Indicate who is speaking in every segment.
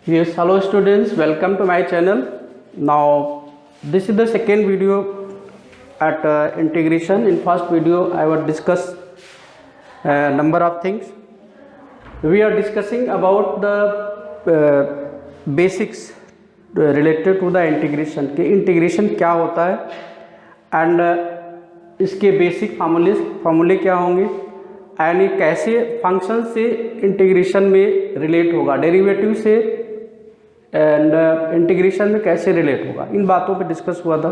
Speaker 1: Yes, hello students, welcome to my channel. Now, this is the second video at integration. In first video, I will discuss number of things. We are discussing about the basics related to the integration. कि integration क्या होता है and इसके basic फार्मूले क्या होंगे and ये कैसे फंक्शन से इंटीग्रेशन में रिलेट होगा, डेरिवेटिव से एंड इंटीग्रेशन में कैसे रिलेट होगा, इन बातों पे डिस्कस हुआ था।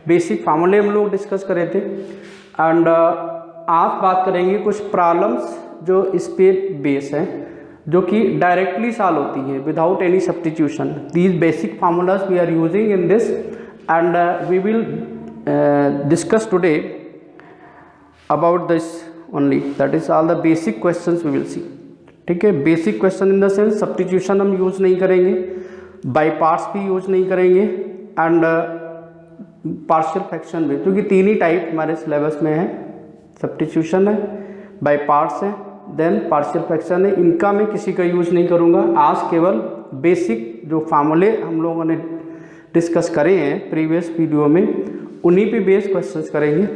Speaker 1: बेसिक फार्मूले हम लोग डिस्कस करे थे एंड आज बात करेंगे कुछ प्रॉब्लम्स जो इस पे बेस हैं, जो कि डायरेक्टली सॉल्व होती हैं without any substitution. These basic formulas we are using in this and we will discuss today about this only, that is all the basic questions we will see. ठीक है, basic question in the sense substitution हम use नहीं करेंगे, by parts भी use नहीं करेंगे and partial fraction भी, क्योंकि तीन ही टाइप हमारे सिलेबस में है, सब्स्टिट्यूशन है, बाय पार्ट्स है, देन पार्शियल फ्रैक्शन है। इनका मैं किसी का यूज नहीं करूँगा। आज केवल बेसिक जो फार्मूले हम लोगों ने डिस्कस करे हैं प्रीवियस वीडियो में, उन्हीं पे बेस क्वेश्चंस करेंगे।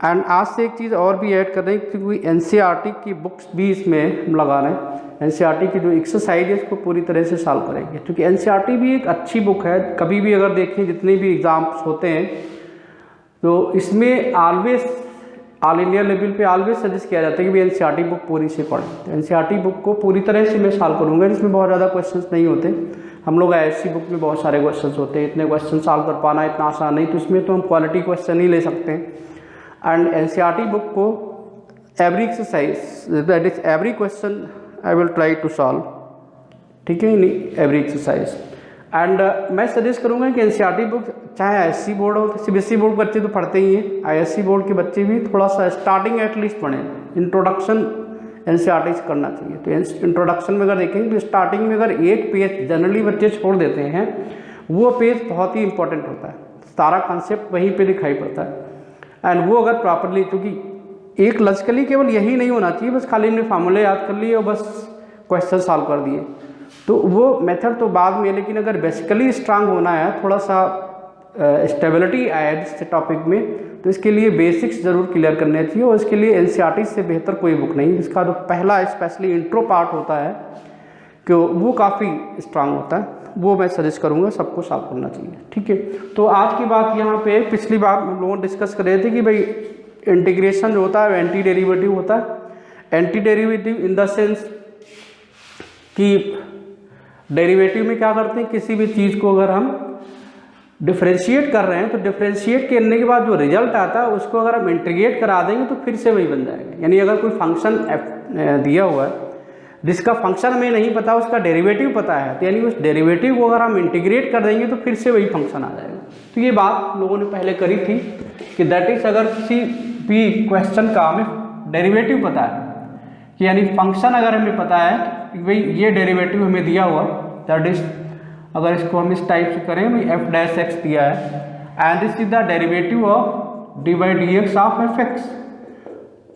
Speaker 1: एंड आज से एक चीज़ और भी ऐड कर रहे हैं, क्योंकि एनसीईआरटी की बुक्स भी इसमें हम लगा रहे हैं। एनसीईआरटी की जो एक्सरसाइज है इसको पूरी तरह से सॉल्व करेंगे, क्योंकि एनसीईआरटी भी एक अच्छी बुक है। कभी भी अगर देखें जितने भी एग्ज़ाम्स होते हैं तो इसमें ऑलवेज ऑल इंडिया लेवल पे ऑलवेज सजेस्ट किया जाता है कि भाई एनसीईआरटी बुक पूरी से पढ़ें। तो एनसीईआरटी बुक को पूरी तरह से मैं सॉल्व करूँगा, जिसमें बहुत ज़्यादा क्वेश्चंस नहीं होते। हम लोग आईएससी बुक में बहुत सारे क्वेश्चंस होते हैं, इतने क्वेश्चन सॉल्व कर पाना इतना आसान नहीं, तो इसमें तो हम क्वालिटी क्वेश्चन ही ले सकते हैं। एंड एनसीईआरटी बुक को every exercise that is every question I will try to solve, ठीक है, एवरी एक्सरसाइज। एंड मैं सजेस्ट करूँगा कि एनसीईआरटी बुक चाहे आईएससी बोर्ड हो, सीबीएसई बोर्ड बच्चे तो पढ़ते ही हैं, आईएससी बोर्ड के बच्चे भी थोड़ा सा स्टार्टिंग एटलीस्ट पढ़ें। इंट्रोडक्शन एनसीईआरटी से करना चाहिए। तो इंट्रोडक्शन में अगर देखेंगे तो स्टार्टिंग में अगर एक पेज जनरली बच्चे छोड़ देते हैं, वो पेज बहुत ही इंपॉर्टेंट होता है, सारा कॉन्सेप्ट वहीं पे दिखाई पड़ता है। एंड वो अगर प्रॉपरली, क्योंकि एक लॉजिकली केवल यही नहीं होना चाहिए बस खाली इन्हें फार्मूले याद कर लिए और बस क्वेश्चन सॉल्व कर दिए, तो वो मेथड तो बाद में। लेकिन अगर बेसिकली स्ट्रांग होना है, थोड़ा सा स्टेबिलिटी आए इस टॉपिक में, तो इसके लिए बेसिक्स ज़रूर क्लियर करने चाहिए। और इसके लिए एनसीईआरटी से बेहतर कोई बुक नहीं। इसका जो पहला स्पेशली इंट्रो पार्ट होता है कि वो काफ़ी स्ट्रांग होता है, वो मैं सजेस्ट करूँगा सबको सॉल्व करना चाहिए। ठीक है, तो आज की बात यहाँ पे, पिछली बार हम लोगों ने डिस्कस कर रहे थे कि भाई इंटीग्रेशन जो होता है एंटी डेरिवेटिव होता है। Anti derivative in the sense कि डेरिवेटिव में क्या करते हैं, किसी भी चीज़ को अगर हम डिफ्रेंशिएट कर रहे हैं तो डिफ्रेंशिएट करने के बाद जो रिजल्ट आता है उसको अगर हम इंटीग्रेट करा देंगे तो फिर से वही बन जाएगा। यानी अगर कोई फंक्शन दिया हुआ है जिसका फंक्शन हमें नहीं पता, उसका डेरिवेटिव पता है, तो यानी उस डेरिवेटिव को अगर हम इंटीग्रेट कर देंगे तो फिर से वही फंक्शन आ जाएगा। तो ये बात लोगों ने पहले करी थी कि दैट इज, अगर किसी भी क्वेश्चन का हमें डेरिवेटिव पता है, कि यानी फंक्शन अगर हमें पता है कि भाई ये डेरिवेटिव हमें दिया हुआ, दैट इज, अगर इसको हम इस टाइप से करें, भाई एफ डैश एक्स दिया है and this is the derivative of D by d x of f x.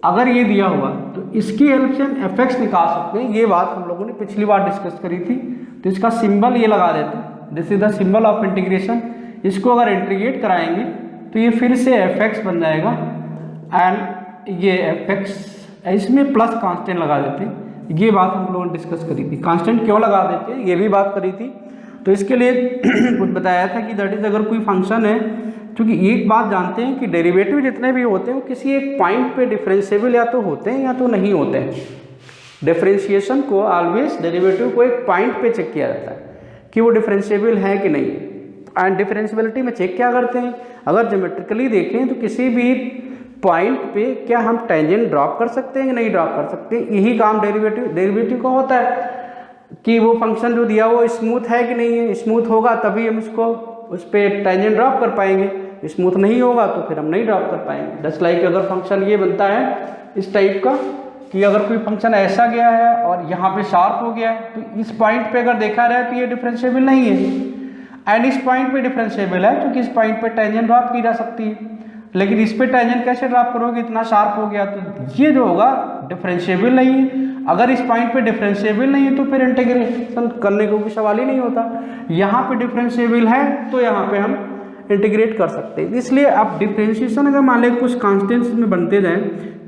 Speaker 1: अगर ये दिया हुआ तो इसकी हेल्प से हम एफ एक्स निकाल सकते हैं। ये बात हम लोगों ने पिछली बार डिस्कस करी थी। तो इसका सिंबल ये लगा देते हैं, this is the symbol of integration. इसको अगर इंटीग्रेट कराएंगे तो ये फिर से एफ एक्स बन जाएगा एंड ये एफ एक्स, इसमें प्लस कांस्टेंट लगा देते हैं। ये बात हम लोगों ने डिस्कस करी थी। कांस्टेंट क्यों लगा देते हैं ये भी बात करी थी। तो इसके लिए कुछ बताया था कि दैट इज, अगर कोई फंक्शन है, क्योंकि एक बात जानते हैं कि डेरिवेटिव जितने भी होते हैं वो किसी एक पॉइंट पे डिफरेंशिएबल या तो होते हैं या तो नहीं होते हैं। डिफरेंशिएशन को ऑलवेज डेरिवेटिव को एक पॉइंट पे चेक किया जाता है कि वो डिफरेंशिएबल है कि नहीं। एंड डिफरेंशिएबिलिटी में चेक क्या करते हैं, अगर ज्योमेट्रिकली देखें तो किसी भी पॉइंट पे क्या हम टेंजेंट ड्रॉप कर सकते हैं कि नहीं ड्रॉप कर सकते। यही काम डेरिवेटिव का होता है कि वो फंक्शन जो दिया वो स्मूथ है कि नहीं है। स्मूथ होगा तभी हम उसको उस पर टेंजेंट ड्रॉप कर पाएंगे, स्मूथ नहीं होगा तो फिर हम नहीं ड्रॉप कर पाएंगे। जस्ट लाइक अगर फंक्शन ये बनता है इस टाइप का कि अगर कोई फंक्शन ऐसा गया है और यहाँ पे शार्प हो गया है, तो इस पॉइंट पे अगर देखा रहा है तो ये डिफरेंशिएबल नहीं है। एंड इस पॉइंट पे डिफरेंशिएबल है क्योंकि इस पॉइंट पे टेंजेंट ड्रॉप की जा सकती है, लेकिन इस पे टेंजेंट कैसे ड्रॉप करोगे, इतना शार्प हो गया, तो ये जो होगा डिफरेंशिएबल नहीं है। अगर इस पॉइंट पे डिफरेंशिएबल नहीं है तो फिर इंटीग्रेशन करने को भी सवाल ही नहीं होता। यहाँ पे डिफरेंशिएबल है तो यहाँ पे हम इंटीग्रेट कर सकते हैं। इसलिए अब डिफरेंशिएशन अगर मान लें कुछ कॉन्स्टेंट्स में बनते जाएं,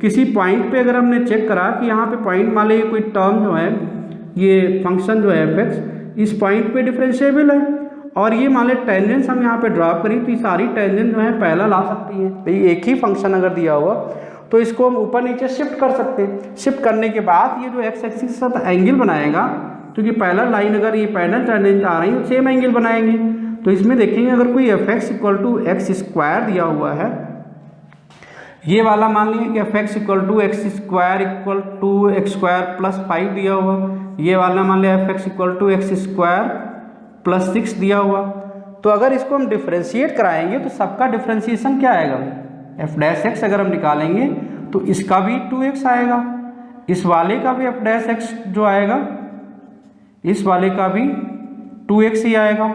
Speaker 1: किसी पॉइंट पे अगर हमने चेक करा कि यहाँ पे पॉइंट मान लें कोई टर्म जो है, ये फंक्शन जो है f(x) इस पॉइंट पे डिफरेंशिएबल है और ये मान लें टेंजेंट्स हम यहाँ पे ड्रॉ करी तो ये सारी टेंजेंट जो है पहला ला सकती है। भाई एक ही फंक्शन अगर दिया हुआ तो इसको हम ऊपर नीचे शिफ्ट कर सकते हैं। शिफ्ट करने के बाद ये जो एक्स एक्सिस के साथ एंगल बनाएगा, क्योंकि पहला लाइन अगर ये पैरेलल टेंजेंट आ रही है तो सेम एंगल बनाएंगे। तो इसमें देखेंगे अगर कोई f(x) = x² दिया हुआ है, ये वाला मान लीजिए कि f(x) = x² = x² + 5 दिया हुआ, ये वाला मान लिया f(x) = x² + 6 दिया हुआ। तो अगर इसको हम डिफ्रेंशिएट कराएंगे तो सबका डिफ्रेंशिएशन क्या आएगा भाई, f' अगर हम निकालेंगे तो इसका भी 2x आएगा, इस वाले का भी f' जो आएगा इस वाले का भी 2x ही आएगा,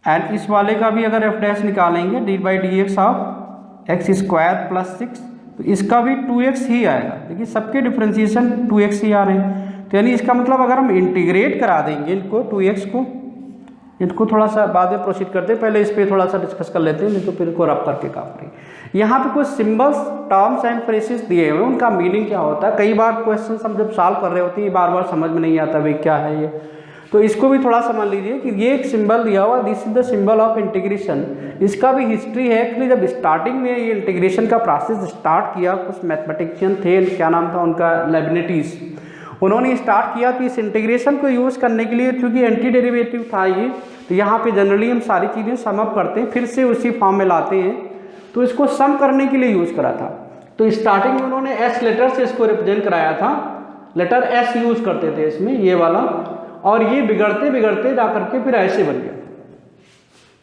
Speaker 1: एंड इस वाले का भी अगर f' निकालेंगे d/dx ऑफ x² + 6 तो इसका भी 2x ही आएगा। देखिए सबके डिफ्रेंशिएशन 2x ही आ रहे हैं। तो यानी इसका मतलब अगर हम इंटीग्रेट करा देंगे इनको 2x को, इनको थोड़ा सा बाद में प्रोसीड करते हैं, पहले इस पर थोड़ा सा डिस्कस कर लेते हैं, नहीं तो फिर को रब करके काम करेंगे। यहाँ पे कुछ सिंबल्स, टर्म्स एंड फ्रेजेस दिए हुए हैं, उनका मीनिंग क्या होता है। कई बार क्वेश्चन हम जब सॉल्व कर रहे होते हैं बार बार समझ में नहीं आता भाई क्या है ये, तो इसको भी थोड़ा समझ लीजिए कि ये एक सिंबल दिया हुआ, this is the symbol of integration. इसका भी हिस्ट्री है। एक्चुअली जब स्टार्टिंग में ये इंटीग्रेशन का प्रोसेस स्टार्ट किया, कुछ मैथमेटिशियन थे, क्या नाम था उनका, लेबनिज़, उन्होंने स्टार्ट किया। तो इस इंटीग्रेशन को यूज़ करने के लिए, चूँकि एंटी डेरिवेटिव था ये, तो यहाँ पे जनरली हम सारी चीज़ें सम अप करते हैं, फिर से उसी फॉर्म में लाते हैं, तो इसको सम करने के लिए यूज़ करा था। तो स्टार्टिंग में उन्होंने एस लेटर से इसको रिप्रेजेंट कराया था, लेटर एस यूज़ करते थे इसमें, ये वाला, और ये बिगड़ते बिगड़ते जा करके फिर ऐसे बन गया।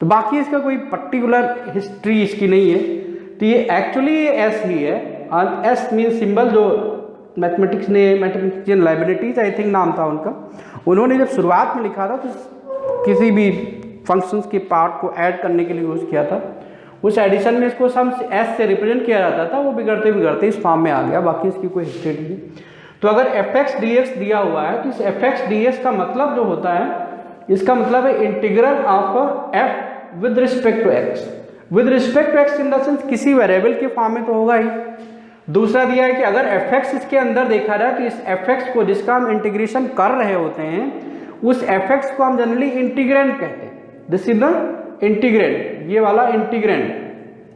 Speaker 1: तो बाकी इसका कोई पर्टिकुलर हिस्ट्री इसकी नहीं है। तो ये एक्चुअली ये एस ही है, और एस मीन सिंबल जो मैथमेटिशियन लेबनिज़ आई थिंक नाम था उनका, उन्होंने जब शुरुआत में लिखा था तो किसी भी फंक्शंस के पार्ट को ऐड करने के लिए यूज़ किया था। उस एडिशन में इसको सम एस से रिप्रेजेंट किया जाता था, वो बिगड़ते बिगड़ते इस फॉर्म में आ गया। बाकी इसकी कोई हिस्ट्री नहीं है। तो अगर f(x) dx दिया हुआ है तो इस f(x) dx का मतलब जो होता है, इसका मतलब है integral of f with respect to x। With respect to x in the sense किसी वेरिएबल के फॉर्म में तो होगा ही। दूसरा दिया है कि अगर f(x) इसके अंदर देखा जाए तो इस f(x) को जिसका हम इंटीग्रेशन कर रहे होते हैं, उस f(x) को हम जनरली इंटीग्रेंड कहते हैं। दिस इज द इंटीग्रेंड, ये वाला इंटीग्रेंड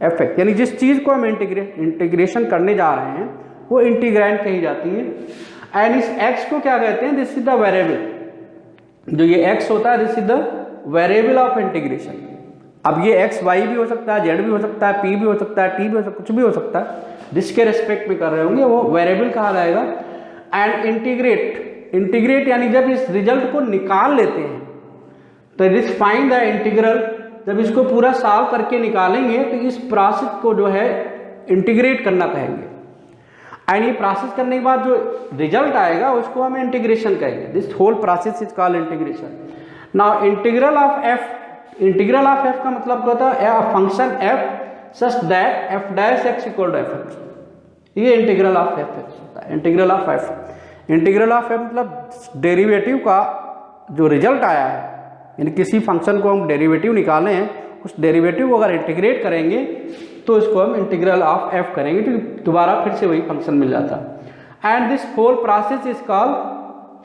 Speaker 1: f(x), यानी जिस चीज़ को हम इंटीग्रेशन करने जा रहे हैं वो इंटीग्रेंड कही जाती है। एंड इस x को क्या कहते हैं, दिस इज द वेरिएबल। जो ये x होता है, this is the variable of integration. अब ये x y भी हो सकता है, z भी हो सकता है, p भी हो सकता है, t भी हो सकता है, कुछ भी हो सकता है, जिसके रेस्पेक्ट में कर रहे होंगे वो वेरिएबल कहा जाएगा। एंड इंटीग्रेट यानी जब इस रिजल्ट को निकाल लेते हैं तो दिस फाइंड द इंटीग्रल, जब इसको पूरा सॉल्व करके निकालेंगे तो इस प्रोसेस को जो है इंटीग्रेट करना कहेंगे। एंड ये प्रोसेस करने के बाद जो रिजल्ट आएगा उसको हम इंटीग्रेशन कहेंगे। This whole process is called integration. Now integral of f का मतलब क्या होता है, a function f such that f'(x) = f(x). ये इंटीग्रल ऑफ f होता है। इंटीग्रल ऑफ f मतलब डेरिवेटिव का जो रिजल्ट आया है, यानी किसी फंक्शन को हम डेरिवेटिव निकाले हैं, उस डेरिवेटिव को अगर इंटीग्रेट करेंगे तो इसको हम इंटीग्रल ऑफ f करेंगे, तो दोबारा फिर से वही फंक्शन मिल जाता है। And this whole process is called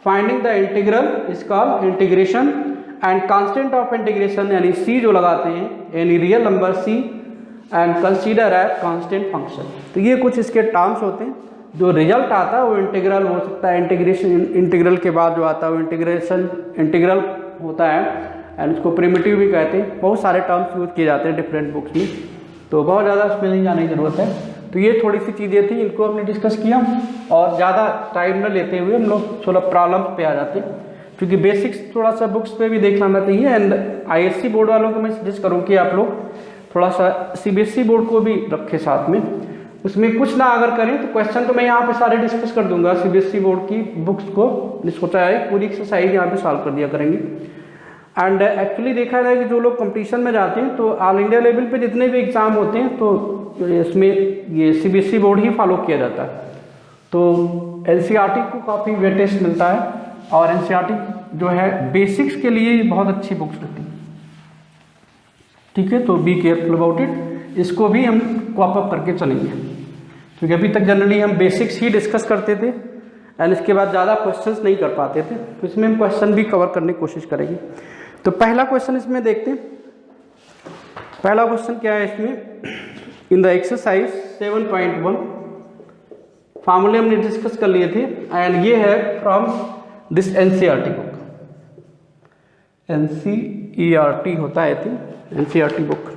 Speaker 1: finding the integral, is called integration. And constant of integration यानी c जो लगाते हैं, यानी real number c, and consider as constant function. तो ये कुछ इसके टर्म्स होते हैं। जो रिजल्ट आता है वो इंटीग्रल हो सकता है, इंटीग्रल के बाद जो आता है वो इंटीग्रल होता है, एंड उसको प्रिमिटिव भी कहते हैं। बहुत सारे टर्म्स यूज किए जाते हैं डिफरेंट बुक्स में, तो बहुत ज़्यादा उसमें नहीं जाने की ज़रूरत है। तो ये थोड़ी सी चीज़ें थी, इनको हमने डिस्कस किया, और ज़्यादा टाइम न लेते हुए हम लोग थोड़ा प्रॉब्लम्स पे आ जाते हैं, क्योंकि बेसिक्स थोड़ा सा बुक्स पे भी देख लेना चाहिए। एंड ISC बोर्ड वालों को मैं सजेस्ट करूँ कि आप लोग थोड़ा सा CBSE बोर्ड को भी रखें साथ में। उसमें कुछ ना अगर करें तो क्वेश्चन तो मैं यहाँ पे सारे डिस्कस कर दूंगा CBSE बोर्ड की बुक्स को, सोचा है पूरी एक्सरसाइज यहाँ पे सॉल्व कर दिया करेंगे। एंड एक्चुअली देखा जाए कि जो लोग कंपटीशन में जाते हैं तो ऑल इंडिया लेवल पे जितने भी एग्ज़ाम होते हैं तो इसमें ये CBSE बोर्ड ही फॉलो किया जाता है। तो एनसीईआरटी को काफ़ी वेटेज मिलता है और एनसीईआरटी जो है बेसिक्स के लिए बहुत अच्छी बुक्स होती है, ठीक है। तो बी केयरफुल अबाउट इट, इसको भी हम कॉप अप करके चलेंगे, क्योंकि अभी तक जनरली हम बेसिक्स ही डिस्कस करते थे एंड इसके बाद ज़्यादा क्वेश्चंस नहीं कर पाते थे, तो इसमें हम क्वेश्चन भी कवर करने की कोशिश करेंगे। तो पहला क्वेश्चन इसमें देखते हैं। पहला क्वेश्चन क्या है इसमें, इन द एक्सरसाइज 7.1 फार्मूले हमने डिस्कस कर लिए थे एंड ये है from this NCERT book, NCERT होता है थी एनसीईआरटी बुक।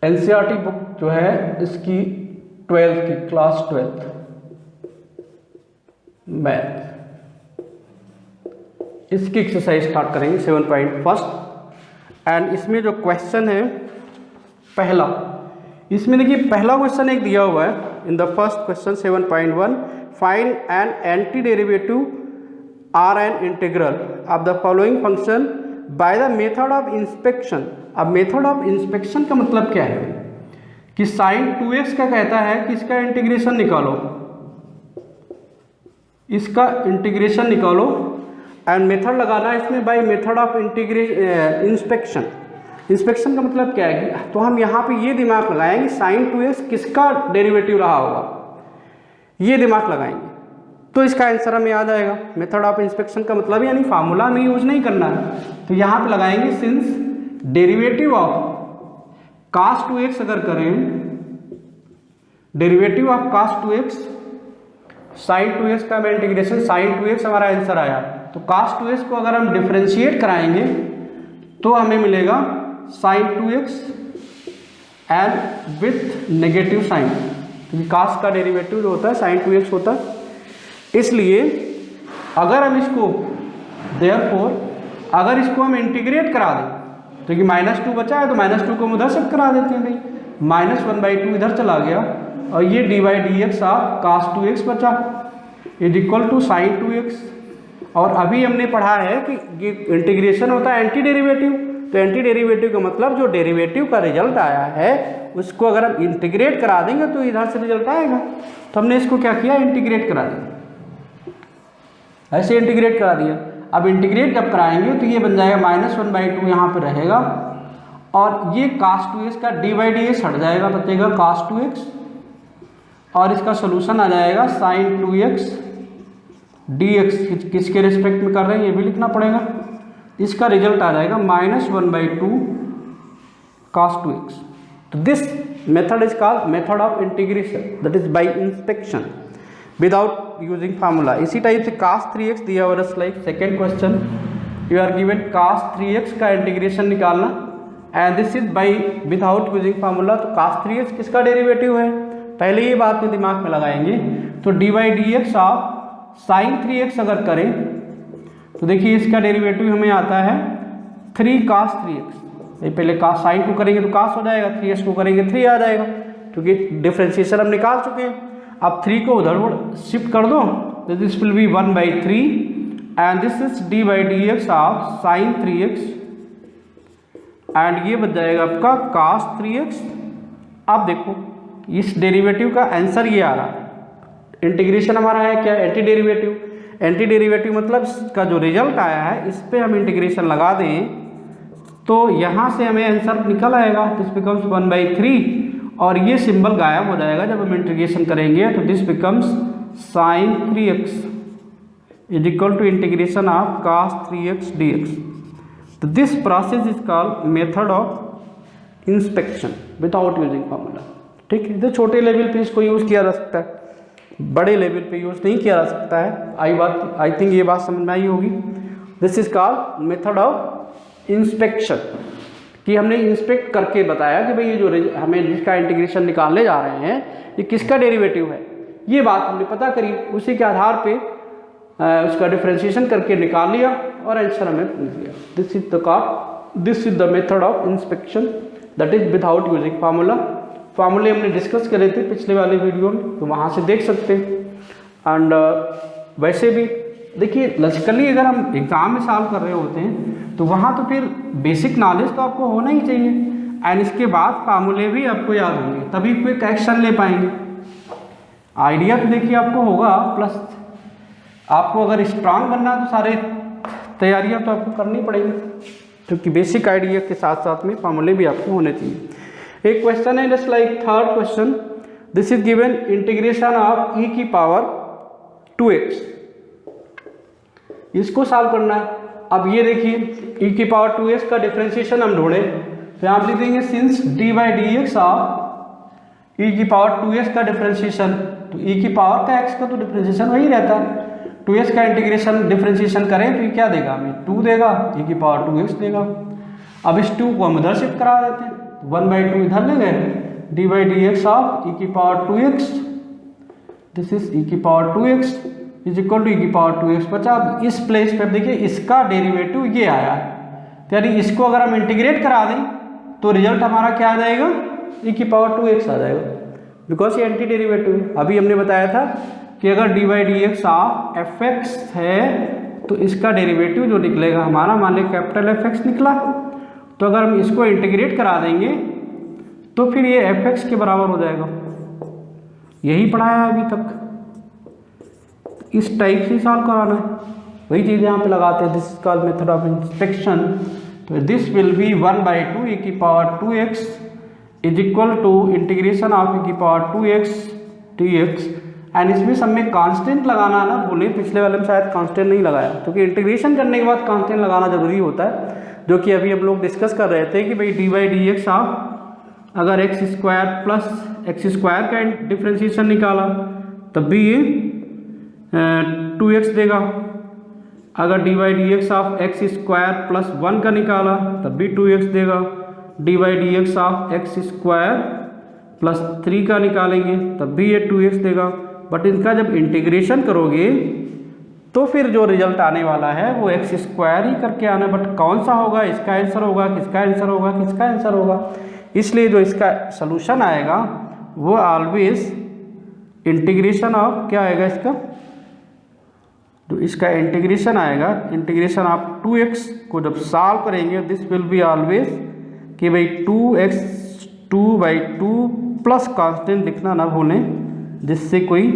Speaker 1: एनसीईआरटी बुक जो है इसकी 12th की क्लास 12th मैथ, इसकी एक्सरसाइज स्टार्ट करेंगे 7.1 एंड इसमें जो क्वेश्चन है पहला, इसमें देखिए पहला क्वेश्चन एक दिया हुआ है in the first question 7.1 find an anti derivative or an integral of the following function by the method of inspection. अब मेथड ऑफ इंस्पेक्शन का मतलब क्या है कि साइन 2x का कहता है कि इसका इंटीग्रेशन निकालो, इसका इंटीग्रेशन निकालो एंड मेथड लगाना है इसमें by method of inspection. Inspection का मतलब क्या है कि तो हम यहाँ पे ये दिमाग लगाएंगे साइन 2x किसका डेरिवेटिव रहा होगा, ये दिमाग लगाएंगे तो इसका आंसर हमें आ जाएगा। मेथड ऑफ इंस्पेक्शन का मतलब यानी फार्मूला में यूज नहीं करना है, तो यहाँ पे लगाएंगे since derivative of cos 2x अगर करें, derivative of cos 2x sign 2x का इंटीग्रेशन साइन 2x हमारा आंसर आया, तो cos 2x को अगर हम डिफरेंशिएट कराएंगे तो हमें मिलेगा sine 2x and with negative sign, क्योंकि cos का डेरिवेटिव जो होता है साइन 2x होता है। इसलिए अगर हम इसको देयरफॉर अगर इसको हम इंटीग्रेट करा दें तो कि -2 बचा है तो -2 को हम उधर शिफ्ट करा देते हैं भाई, -1/2 इधर चला गया और ये dy/dx ऑफ cos 2x बचा is equal to sign 2x। और अभी हमने पढ़ा है कि ये इंटीग्रेशन होता है एंटी डेरिवेटिव, तो एंटी डेरिवेटिव का मतलब जो डेरिवेटिव का रिजल्ट आया है उसको अगर हम इंटीग्रेट करा देंगे तो इधर से रिजल्ट आएगा। तो हमने इसको क्या किया, इंटीग्रेट करा दिया, ऐसे इंटीग्रेट करा दिया। अब इंटीग्रेट जब कराएंगे तो ये बन जाएगा -1/2 यहाँ पे रहेगा और ये cos 2x का dy/dx हट जाएगा, बचेगा cos 2x और इसका सोल्यूशन आ जाएगा sin 2x dx। किसके रिस्पेक्ट में कर रहे हैं ये भी लिखना पड़ेगा, इसका रिजल्ट आ जाएगा -1/2 cos 2x। तो this method is called method of integration, that is by inspection without using formula. इसी टाइप से cos 3x दिया हुआ like second question you are given cos 3x का इंटीग्रेशन निकालना and this is by without using formula. तो cos 3x किसका derivative है, पहले ये बात में दिमाग में लगाएंगे। तो dy/dx ऑफ sin 3x अगर करें तो देखिए इसका डेरिवेटिव हमें आता है 3 cos 3x। पहले cos sin को करेंगे तो cos हो जाएगा, 3x को करेंगे 3 आ जाएगा, क्योंकि डिफ्रेंशिएशन हम निकाल चुके हैं। अब 3 को उधर शिफ्ट कर दो तो this will B 1/3 and this is dy/dx of sin 3x and ये बच जाएगा आपका cos 3x। अब देखो इस डेरिवेटिव का आंसर ये आ रहा है, इंटीग्रेशन हमारा है क्या, एंटी डेरिवेटिव। एंटी डेरिवेटिव मतलब इसका जो रिजल्ट आया है इस पे हम इंटीग्रेशन लगा दें तो यहाँ से हमें आंसर निकल आएगा, दिस बिकम्स 1/3 और ये सिंबल गायब हो जाएगा जब हम इंटीग्रेशन करेंगे। तो this becomes sin 3x is equal to integration of cos 3x dx। तो this process is called method of inspection without using formula. ठीक है, तो छोटे लेवल पे इसको यूज़ किया जा सकता है, बड़े लेवल पे यूज़ नहीं किया जा सकता है। आई थिंक ये बात समझ में आई होगी। This is called method of inspection, कि हमने इंस्पेक्ट करके बताया कि भाई ये जो हमें जिसका इंटीग्रेशन निकालने जा रहे हैं ये किसका डेरिवेटिव है, ये बात हमने पता करी, उसी के आधार पे उसका डिफरेंशिएशन करके निकाल लिया और आंसर हमें मिल गया। This is the method of inspection that is without using formula. फार्मूले हमने डिस्कस करे थे पिछले वाले वीडियो में, तो वहाँ से देख सकते हैं। एंड वैसे भी देखिए लॉजिकली अगर हम एग्जाम में सॉल्व कर रहे होते हैं तो वहाँ तो फिर बेसिक नॉलेज तो आपको होना ही चाहिए, एंड इसके बाद फार्मूले भी आपको याद होंगे, तभी क्विक एक्शन ले पाएंगे। आइडिया तो देखिए आपको होगा, प्लस आपको अगर स्ट्रांग बनना तो सारे तैयारियां तो आपको करनी पड़ेगी, क्योंकि बेसिक आइडिया के साथ साथ में फार्मूले भी आपको होने चाहिए। एक क्वेश्चन है just like third question, this is given integration of e की पावर 2x, इसको सॉल्व करना है। अब ये देखिए e की पावर 2x का डिफरेंशिएशन हम ढूंढे, तो आप लिख देंगे since D by d x of e की पावर 2x का डिफरेंशिएशन, तो e की पावर का x का तो डिफरेंशिएशन वही रहता है, 2x का इंटीग्रेशन डिफरेंशिएशन करें तो ये क्या देगा हमें 2 देगा, e की पावर 2x देगा। अब इस 2 को हम उधर शिफ्ट करा देते हैं, 1/2 इधर ले गए, d by d x of e की power 2x, this is e की power 2x is equal to e की पावर 2x बचा। अब इस प्लेस पर देखिए इसका डेरिवेटिव ये आया है, तो यानी इसको अगर हम इंटीग्रेट करा दें तो रिजल्ट हमारा क्या आ जाएगा, e की पावर 2x आ जाएगा, बिकॉज ये एंटी डेरिवेटिव है। अभी हमने बताया था कि अगर d by d x of f x है तो इसका डेरिवेटिव जो निकलेगा हमारा, मान लें कैपिटल एफ एक्स निकला, तो अगर हम इसको इंटीग्रेट करा देंगे तो फिर ये एफ एक्स के बराबर हो जाएगा। यही पढ़ाया अभी तक, इस टाइप से सॉल्व कराना है, वही चीज़ यहाँ पे लगाते हैं। This is called method of inspection. तो दिस विल बी 1/2 e की power 2x is equal to integration of e की पावर 2x dx, एंड इसमें सब में कांस्टेंट लगाना ना भूलें, पिछले वाले में शायद कांस्टेंट नहीं लगाया, क्योंकि इंटीग्रेशन करने के बाद कांस्टेंट लगाना जरूरी होता है, जो कि अभी हम लोग डिस्कस कर रहे थे कि भाई d by d x of अगर x square plus x square का डिफ्रेंशिएशन निकाला तब भी ये 2x देगा, अगर d by d x of x square plus 1 का निकाला तब भी 2x देगा, d by d x of x square plus 3 का निकालेंगे तब भी ये 2x देगा। बट इनका जब इंटीग्रेशन करोगे तो फिर जो रिजल्ट आने वाला है वो एक्स स्क्वायर ही करके आना, बट कौन सा होगा, इसका आंसर होगा, किसका आंसर होगा, किसका आंसर होगा, इसलिए जो इसका सलूशन आएगा वो ऑलवेज इंटीग्रेशन ऑफ क्या आएगा इसका, तो इसका इंटीग्रेशन आएगा, इंटीग्रेशन ऑफ 2x को जब सॉल्व करेंगे दिस विल बी ऑलवेज कि भाई 2x 2/2 प्लस कांस्टेंट लिखना ना भूलें, जिससे कोई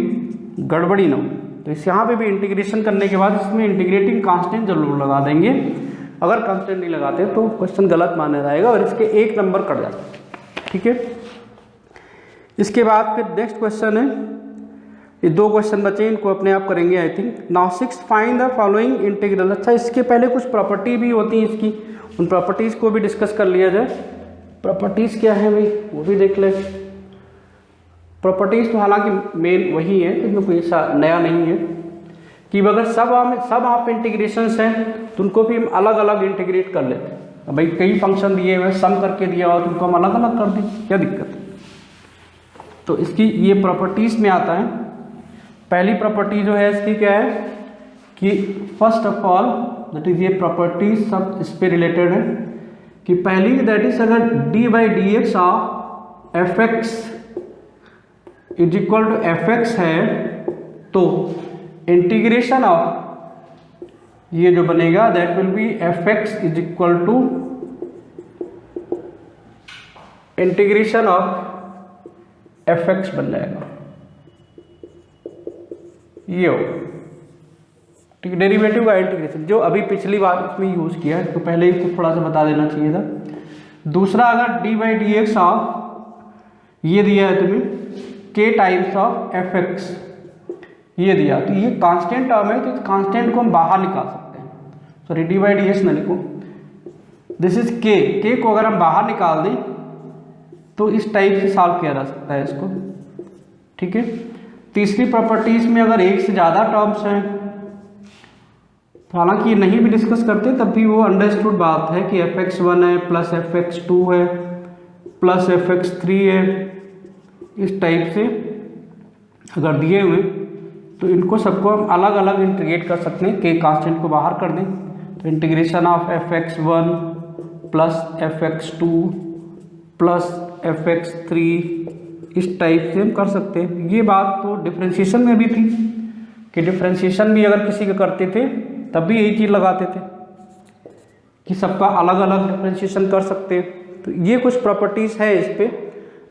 Speaker 1: गड़बड़ी ना हो। तो इस यहाँ पे भी इंटीग्रेशन करने के बाद इसमें इंटीग्रेटिंग कांस्टेंट जरूर लगा देंगे, अगर कांस्टेंट नहीं लगाते तो क्वेश्चन गलत माना जाएगा और इसके 1 नंबर कट जाता है। ठीक है, इसके बाद फिर नेक्स्ट क्वेश्चन है, ये 2 क्वेश्चन बचे, इनको अपने आप करेंगे I think. Now 6 find the following integral. अच्छा, इसके पहले कुछ प्रॉपर्टी भी होती है इसकी, उन प्रॉपर्टीज़ को भी डिस्कस कर लिया जाए। प्रॉपर्टीज़ क्या है भाई वो भी देख ले। प्रॉपर्टीज़ तो हालांकि मेन वही है, इसमें कोई ऐसा नया नहीं है कि अगर सब आप इंटीग्रेशंस हैं तो उनको भी हम अलग अलग इंटीग्रेट कर लेते हैं। भाई कई फंक्शन दिए हुए सम करके दिया हुआ तो उनको हम अलग अलग कर दें, क्या दिक्कत है। तो इसकी ये प्रॉपर्टीज़ में आता है। पहली प्रॉपर्टी जो है इसकी क्या है कि first of all that is ये प्रॉपर्टीज सब इस पे रिलेटेड है कि पहली दैट इज अगर d by d x of f x is equal to f x है तो इंटीग्रेशन ऑफ ये जो बनेगा that will be f x is equal to integration of f x बन जाएगा, ये हो ठीक है। डेरिवेटिव का इंटीग्रेशन जो अभी पिछली बार इसमें यूज किया है, तो पहले ही इसको थोड़ा सा बता देना चाहिए था। दूसरा अगर d by d x of ये दिया है तुम्हें के टाइम्स ऑफ एफ एक्स ये दिया, तो ये कांस्टेंट टर्म है, तो इस कांस्टेंट को हम बाहर निकाल सकते हैं। Sorry D by d x ना लिखो, दिस इज के को अगर हम बाहर निकाल दें तो इस टाइप से सॉल्व किया जा सकता है इसको। ठीक है, तीसरी प्रॉपर्टीज में अगर एक से ज़्यादा टर्म्स हैं, तो हालांकि ये नहीं भी डिस्कस करते तब भी वो अंडरस्टूड बात है कि fx1 है प्लस fx2 है प्लस fx3 है, इस टाइप से अगर दिए हुए तो इनको सबको हम अलग अलग इंटीग्रेट कर सकते हैं, के कांस्टेंट को बाहर कर दें तो integration of fx1 plus fx2 plus fx3 इस टाइप से हम कर सकते हैं। ये बात तो डिफरेंशिएशन में भी थी कि डिफ्रेंशिएशन भी अगर किसी का करते थे तब भी यही चीज़ लगाते थे कि सबका अलग अलग डिफ्रेंशिएशन कर सकते हैं। तो ये कुछ प्रॉपर्टीज़ है इस पे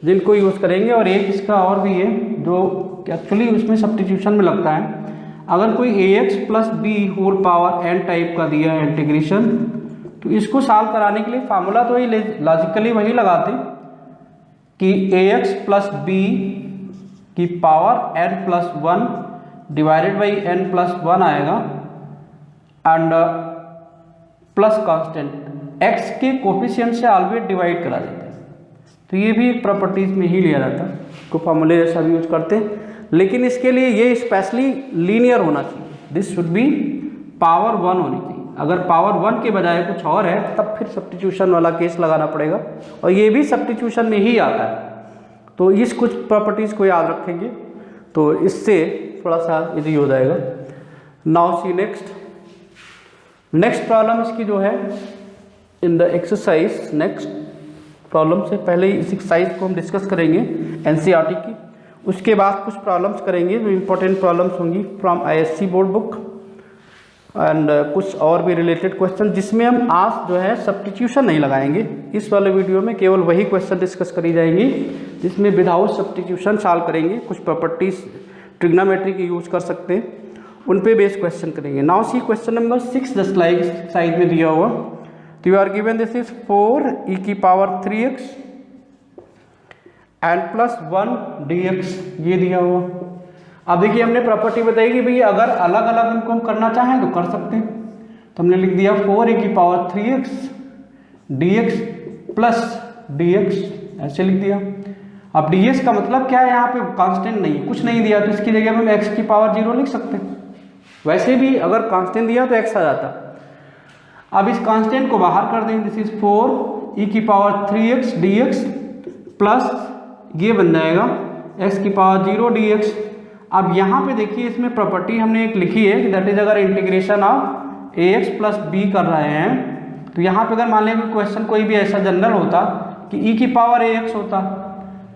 Speaker 1: जिनको यूज़ करेंगे। और एक इसका और भी है जो एक्चुअली उसमें सब्स्टिट्यूशन में लगता है। अगर कोई ax plus b whole power n type का दिया है इंटीग्रेशन, तो इसको सॉल्व कराने के लिए फार्मूला तो ही लॉजिकली वही लगाते कि ax प्लस बी की power n plus 1 divided by n plus 1 आएगा एंड प्लस कांस्टेंट x के कोफिशिएंट से ऑलवेज डिवाइड करा देते हैं। तो ये भी एक प्रॉपर्टीज में ही लिया जाता है, को फार्मूले जैसा भी यूज करते हैं। लेकिन इसके लिए ये स्पेशली लीनियर होना चाहिए, दिस शुड बी पावर 1 होनी चाहिए। अगर पावर 1 के बजाय कुछ और है तब फिर सब्स्टिट्यूशन वाला केस लगाना पड़ेगा, और ये भी सब्स्टिट्यूशन में ही आता है। तो इस कुछ प्रॉपर्टीज़ को याद रखेंगे तो इससे थोड़ा सा इजी हो जाएगा। नाउ सी नेक्स्ट प्रॉब्लम इसकी जो है in the exercise. Next problem से पहले इस एक्सरसाइज को हम डिस्कस करेंगे एनसीईआरटी की, उसके बाद कुछ प्रॉब्लम्स करेंगे जो इम्पोर्टेंट प्रॉब्लम्स होंगी from ISC board book and कुछ और भी रिलेटेड क्वेश्चन, जिसमें हम आज जो है सब्स्टिट्यूशन नहीं लगाएंगे। इस वाले वीडियो में केवल वही क्वेश्चन डिस्कस करी जाएंगी जिसमें विदाउट सब्स्टिट्यूशन सॉल्व करेंगे। कुछ प्रॉपर्टीज ट्रिग्नोमेट्री की यूज कर सकते हैं, उन पे बेस्ड क्वेश्चन करेंगे। Now see question number 6 just like side में दिया हुआ। तो you are given this is 4 e की power 3x and plus 1 dx, ये दिया हुआ। अब देखिए हमने प्रॉपर्टी बताई कि भाई अगर अलग अलग इनको हम करना चाहें तो कर सकते हैं। तो हमने लिख दिया 4 e की power 3x dx plus dx, ऐसे लिख दिया। अब ds का मतलब क्या है, यहाँ पे कांस्टेंट नहीं, कुछ नहीं दिया, तो इसकी जगह हम x की पावर 0 लिख सकते हैं। वैसे भी अगर कांस्टेंट दिया तो x आ जाता। अब इस कांस्टेंट को बाहर कर देंगे, दिस इज 4 e की पावर 3x dx प्लस ये बन जाएगा x की पावर 0 dx। अब यहाँ पे देखिए इसमें प्रॉपर्टी हमने एक लिखी है कि दैट इज अगर integration of ax plus b कर रहे हैं, तो यहाँ पे अगर मान लें क्वेश्चन कोई भी ऐसा जनरल होता कि e की पावर ax होता,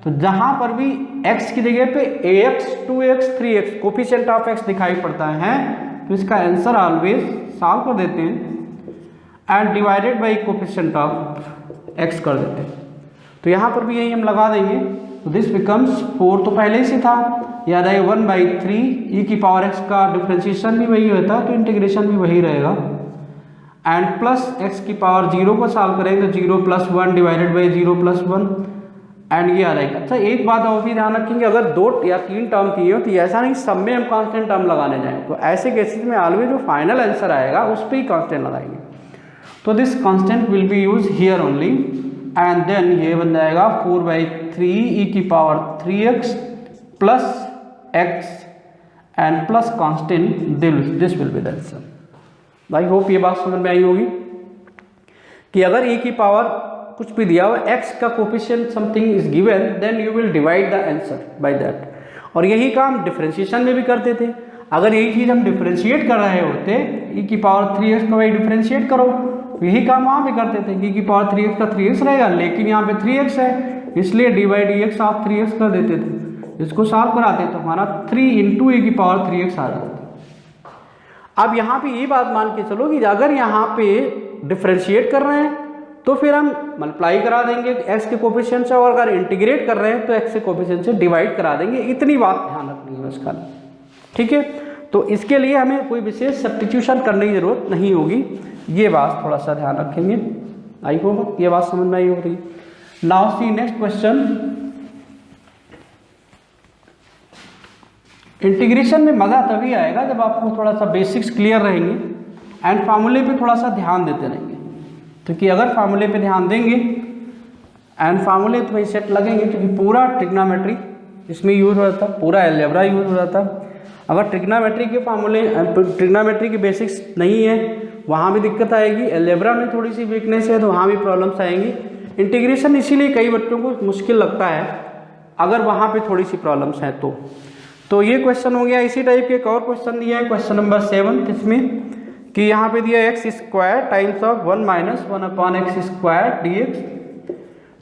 Speaker 1: तो जहाँ पर भी x की जगह पे ax 2x 3x coefficient of x दिखाई पड़ता है, तो इसका आंसर ऑलवेज सॉल्व कर देते हैं and divided by coefficient of x कर देते हैं। तो यहाँ पर भी यही हम लगा देंगे, तो दिस बिकम्स 4 तो पहले से था, याद आए 1/3 e की पावर x का डिफ्रेंशिएशन भी वही होता है तो इंटीग्रेशन भी वही रहेगा एंड प्लस x की पावर 0 को सॉल्व करेंगे तो 0 plus 1 divided by 0 plus 1 and ये आ जाएगा। अच्छा एक बात और भी ध्यान रखेंगे, अगर 2 या 3 टर्म की हो तो ऐसा नहीं सब में हम कांस्टेंट टर्म लगाने जाएं, तो ऐसे केसेस में ऑलवेज जो फाइनल आंसर आएगा उस पर ही कांस्टेंट लगाएंगे। तो this constant will be use here only and then ये बन जाएगा 4/3 e की power 3x plus x and plus constant, this will be the answer. I hope ये बात समझ में आई होगी कि अगर e की पावर कुछ भी दिया हो, x का coefficient something is given, then you will divide the answer by that. और यही काम डिफरेंशिएशन में भी करते थे। अगर यही चीज़ हम डिफरेंशिएट कर रहे होते, e की पावर 3x को भाई डिफरेंशिएट करो, यही काम वहाँ भी करते थे। e की पावर 3x का 3x रहेगा, लेकिन यहाँ पे 3x है इसलिए dy dx ऑफ 3x कर देते थे। इसको सॉल्व कराते तो हमारा 3 इंटू e की पावर 3x आ जाता था। अब यहाँ पे ये बात मान के चलो कि अगर यहाँ पे डिफरेंशिएट कर रहे हैं तो फिर हम मल्टीप्लाई करा देंगे x के कोफिशिएंट से, और अगर इंटीग्रेट कर रहे हैं तो x के कोफिशिएंट से डिवाइड करा देंगे। इतनी बात ध्यान रखनी है उसका, ठीक है। तो इसके लिए हमें कोई विशेष सब्स्टिट्यूशन करने की जरूरत नहीं होगी, ये बात थोड़ा सा ध्यान रखेंगे। आई होप ये बात समझ में आई हो रही। Now see next question. Integration में मज़ा तभी आएगा जब आपको थोड़ा सा बेसिक्स क्लियर रहेंगे एंड फार्मूले पे थोड़ा सा ध्यान देते रहेंगे। क्योंकि अगर फार्मूले पे ध्यान देंगे एंड फार्मूले तो वही सेट लगेंगे, क्योंकि पूरा ट्रिग्नोमेट्री इसमें यूज हो जाता, पूरा अलजेब्रा यूज हो जाता। अगर ट्रिग्नोमेट्री के फार्मूले, ट्रिग्नोमेट्री के बेसिक्स नहीं है, वहाँ भी दिक्कत आएगी। अलजेब्रा में थोड़ी सी वीकनेस है तो वहाँ भी प्रॉब्लम्स आएंगी। इंटीग्रेशन इसीलिए कई बच्चों को मुश्किल लगता है अगर वहाँ पे थोड़ी सी प्रॉब्लम्स हैं तो ये क्वेश्चन हो गया। इसी टाइप के एक और क्वेश्चन दिया है, क्वेश्चन नंबर 7, इसमें कि यहाँ पे दिया x square times of 1 minus 1/x square dx।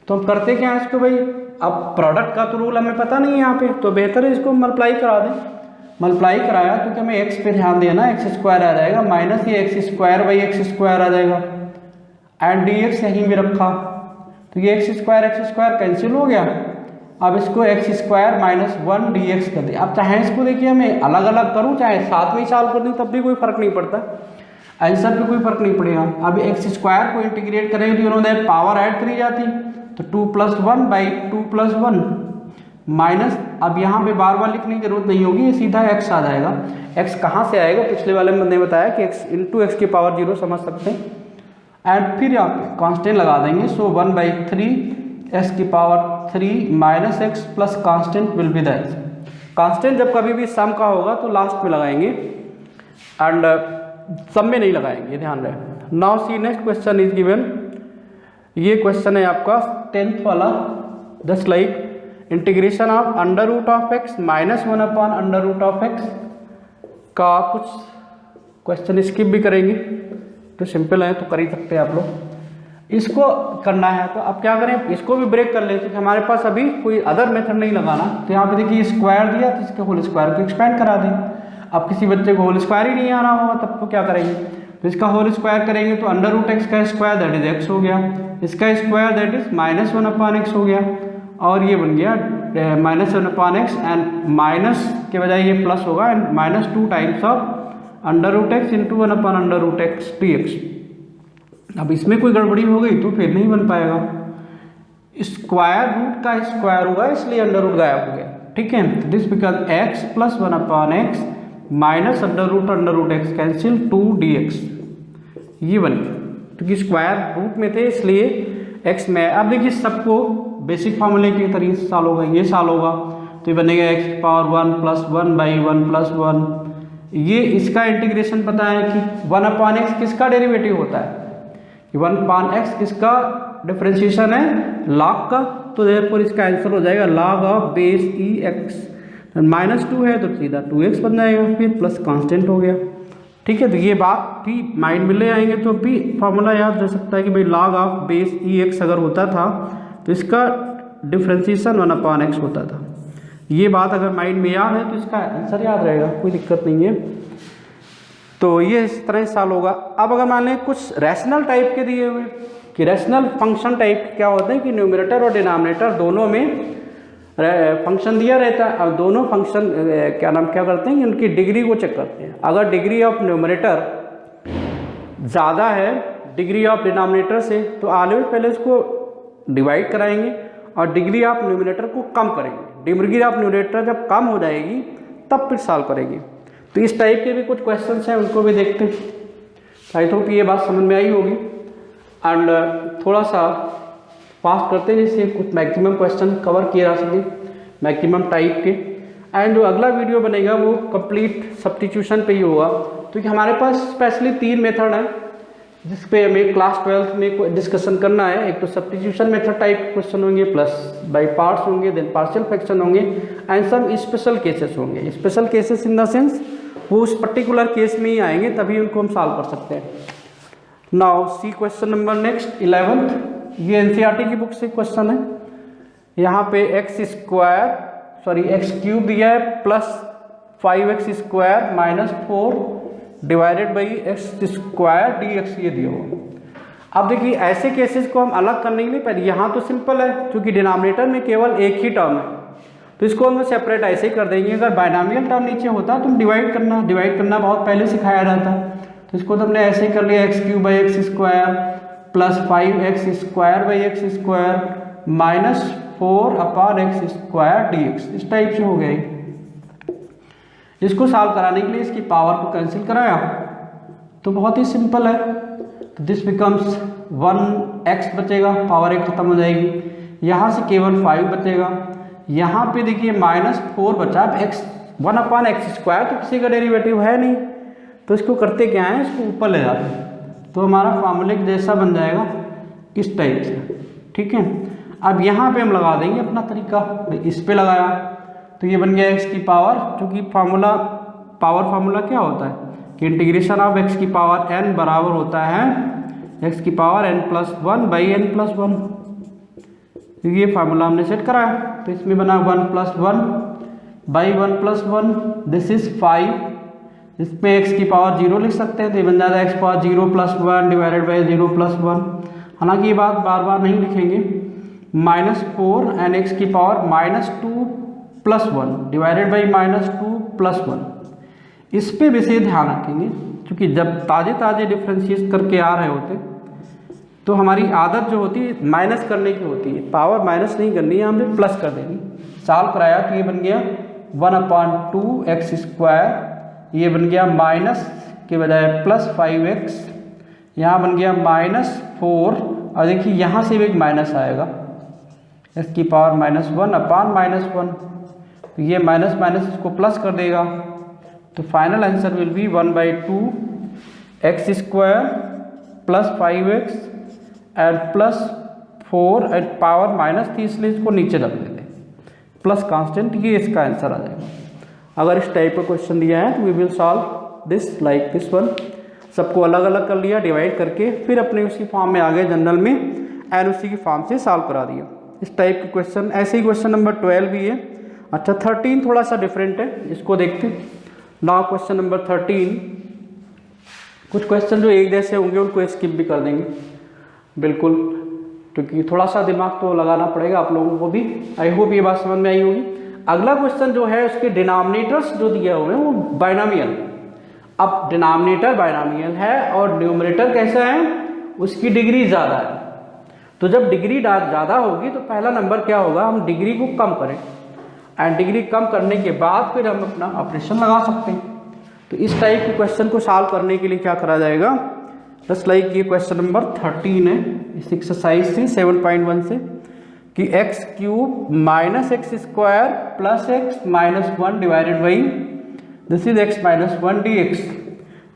Speaker 1: तो हम करते क्या है इसको भाई, अब प्रोडक्ट का तो रूल हमें पता नहीं है यहाँ पे, तो बेहतर है इसको मल्टीप्लाई करा दें। मल्टीप्लाई कराया क्योंकि हमें x पे ध्यान देना, एक्स स्क्वायर आ जाएगा माइनस ये x square by x square आ जाएगा एंड डी एक्स यहीं भी रखा, तो ये एक्स स्क्वायर कैंसिल हो गया। अब इसको x square minus 1 D x कर दिया। अब चाहे इसको देखिए मैं अलग अलग करूँ चाहे साथ में ही सॉल्व कर दूँ तब भी कोई फर्क नहीं पड़ता, आंसर पे कोई फर्क नहीं पड़ेगा। अब एक्स स्क्वायर को इंटीग्रेट करेंगे तो you know that power add करी जाती, तो 2 + 1 बाई 2 + 1 माइनस, अब यहाँ पे बार बार लिखने की जरूरत नहीं होगी, ये सीधा x आ जाएगा। x कहाँ से आएगा, पिछले वाले में मैंने बताया कि x इंटू एक्स की पावर 0 समझ सकते हैं। एंड फिर यहाँ पे कांस्टेंट लगा देंगे, सो 1/3 x की power 3 minus x plus constant will be the answer. Constant जब कभी भी सम का होगा तो लास्ट में लगाएंगे एंड सम में नहीं लगाएंगे, ध्यान रहे। Now see next question is given, ये क्वेश्चन है आपका 10th वाला, just like integration of under root of x minus 1 upon under root of x का कुछ क्वेश्चन स्किप भी करेंगे, तो सिंपल है तो कर ही सकते हैं आप लोग। इसको करना है तो अब क्या करें, इसको भी ब्रेक कर लेते हैं, हमारे पास अभी कोई अदर मेथड नहीं लगाना। तो यहाँ पे देखिए स्क्वायर दिया तो इसके होल स्क्वायर को एक्सपेंड करा दें। अब किसी बच्चे को होल स्क्वायर ही नहीं आ रहा होगा तब तो क्या करेंगे, तो इसका होल स्क्वायर करेंगे तो अंडर रूट एक्स का स्क्वायर दैट इज एक्स हो गया, इसका square that is minus 1 upon x हो गया, और ये बन गया minus 1 upon x and minus के बजाय ये प्लस होगा and minus 2 times of under root x into 1 upon under root x d x. अब इसमें कोई गड़बड़ी हो गई तो फिर नहीं बन पाएगा, स्क्वायर रूट का स्क्वायर हुआ इसलिए अंडर रूट गायब हो गया, ठीक है। तो this become x plus 1 upon x minus under root x cancel 2 d x, ये बन गया क्योंकि स्क्वायर रूट में थे इसलिए एक्स में। अब देखिए सबको बेसिक फार्मूले के तरीके से सॉल्व होगा, ये सॉल्व होगा तो ये बनेगा एक्स की पावर 1 + 1 बाई 1 + 1। ये इसका इंटीग्रेशन पता है कि 1 अपॉन एक्स किसका डेरिवेटिव होता है, कि 1 अपॉन एक्स किसका डिफरेंशिएशन है, लॉग का, तो देयरफॉर इसका आंसर हो जाएगा log of base E x, minus 2 है तो सीधा 2x बन जाएगा, फिर प्लस कांस्टेंट हो गया, ठीक है। तो ये बात भी माइंड में ले आएंगे तो भी फॉर्मूला याद रह सकता है कि भाई log of base E x अगर होता था तो इसका डिफरेंशिएशन 1 अपॉन एक्स होता था। ये बात अगर माइंड में याद है तो इसका आंसर याद रहेगा, कोई दिक्कत नहीं है। तो ये इस तरह साल होगा। अब अगर मान लें कुछ रैशनल टाइप के दिए हुए, कि रैशनल फंक्शन टाइप क्या होते हैं कि न्यूमरेटर और डिनोमिनेटर दोनों में फंक्शन दिया रहता है, अब दोनों फंक्शन क्या करते हैं कि उनकी डिग्री को चेक करते हैं। अगर डिग्री ऑफ न्यूमरेटर ज़्यादा है डिग्री ऑफ डिनोमिनेटर से तो ऑलवेज पहले इसको डिवाइड कराएंगे और डिग्री ऑफ न्यूमरेटर को कम करेंगे। डिग्री ऑफ न्यूमरेटर जब कम हो जाएगी तब फिर सॉल्व करेंगे। तो इस टाइप के भी कुछ क्वेश्चंस हैं, उनको भी देखते हैं। आई होप ये बात समझ में आई होगी एंड थोड़ा सा फास्ट करते हैं जिससे कुछ मैक्सिमम क्वेश्चन कवर किए जा सके, मैक्सिमम टाइप के। एंड जो अगला वीडियो बनेगा वो कंप्लीट सब्स्टिट्यूशन पे ही होगा, क्योंकि हमारे पास स्पेशली 3 मेथड हैं जिस पे हमें क्लास 12th में डिस्कशन करना है। एक तो सब्स्टिट्यूशन मेथड टाइप क्वेश्चन होंगे, प्लस बाय पार्ट्स होंगे, देन पार्शियल फ्रैक्शन होंगे एंड सम स्पेशल केसेस होंगे। Special cases in the sense वो उस पर्टिकुलर केस में ही आएंगे, तभी उनको हम सॉल्व कर सकते हैं। Now see question number next 11th, ये एनसीईआरटी की बुक से क्वेश्चन है। यहाँ पे एक्स क्यूब दिया है plus 5x² minus 4 divided by x² dx ये दिया हुआ। अब देखिए ऐसे केसेस को हम अलग करने के लिए पहले यहाँ तो सिंपल है क्योंकि डिनोमिनेटर में केवल एक ही टर्म है, तो इसको हम सेपरेट ऐसे ही कर देंगे। अगर बाइनोमियल टर्म नीचे होता तो हम डिवाइड करना बहुत पहले सिखाया जाता, तो इसको तो हमने ऐसे ही कर लिया x³ plus 5x² minus 4 upon x² dx, इस टाइप से हो गया। इसको सॉल्व कराने के लिए इसकी पावर को कैंसिल कराया तो बहुत ही सिंपल है, तो दिस बिकम्स 1x बचेगा, पावर 1 खत्म हो जाएगी, यहाँ से केवल 5 बचेगा। यहाँ पे देखिए माइनस 4 बचा, अब x 1 अपॉन x² तो किसी का डेरिवेटिव है नहीं, तो इसको करते क्या है, इसको ऊपर ले जाते हैं तो हमारा फार्मूले जैसा बन जाएगा इस टाइप से, ठीक है। अब यहाँ पे हम लगा देंगे अपना तरीका, इस पे लगाया तो ये बन गया x की पावर, क्योंकि फार्मूला क्या होता है कि इंटीग्रेशन ऑफ x की पावर n बराबर होता है x की पावर n+1 बाई n+1। ये फार्मूला हमने सेट कराया, तो इसमें बना 1+1 बाई 1 + 1, दिस इज 5। इसमें x की पावर 0 लिख सकते हैं, तो ये बन जाता है x पावर 0 + 1 डिवाइडेड बाई 0 + 1। हालांकि ये बात बार बार नहीं लिखेंगे। -4 एंड x की पावर -2 + 1 डिवाइडेड बाई -2 + 1। इस पे विशेष ध्यान रखेंगे, क्योंकि जब ताजे डिफ्रेंशिएट करके आ रहे होते तो हमारी आदत जो होती है माइनस करने की होती है, पावर माइनस नहीं करनी है, हमें प्लस कर देनी। सॉल्व कराया तो ये बन गया 1/2x², ये बन गया माइनस के बजाय +5x, यहाँ बन गया -4, और देखिए यहाँ से भी एक माइनस आएगा, x की पावर -1/-1, तो ये माइनस माइनस इसको प्लस कर देगा, तो final answer will B 1/2x² + 5x and +4 and power minus थी इसलिए इसको नीचे रख देते प्लस कांस्टेंट, ये इसका आंसर आ जाएगा। अगर इस टाइप का क्वेश्चन दिया है तो we will solve this like this one. सबको अलग अलग कर लिया डिवाइड करके, फिर अपने उसी फॉर्म में आ गए जनरल में एंड उसी की फॉर्म से सॉल्व करा दिया इस टाइप के क्वेश्चन। ऐसे ही क्वेश्चन नंबर 12 भी है। अच्छा 13 थोड़ा सा डिफरेंट है, इसको देखते हैं। नाउ क्वेश्चन नंबर 13, कुछ क्वेश्चन जो एक जैसे होंगे उनको स्किप भी कर देंगे बिल्कुल, क्योंकि थोड़ा सा दिमाग तो लगाना पड़ेगा आप लोगों को भी। आई होप ये बात समझ में आई होगी। अगला क्वेश्चन जो है उसके डिनोमिनेटर्स जो दिए हुए हैं वो बाइनोमियल। अब डिनोमिनेटर बाइनोमियल है और न्यूमरेटर कैसा है, उसकी डिग्री ज़्यादा है। तो जब डिग्री ज़्यादा होगी तो पहला नंबर क्या होगा, हम डिग्री को कम करें एंड डिग्री कम करने के बाद फिर हम अपना ऑपरेशन लगा सकते हैं। तो इस टाइप के क्वेश्चन को सॉल्व करने के लिए क्या करा जाएगा, जस्ट लाइक ये क्वेश्चन नंबर 13 है इस एक्सरसाइज से 7.1 से, कि x³ - x² + x - 1 divided by this is x - 1 dx,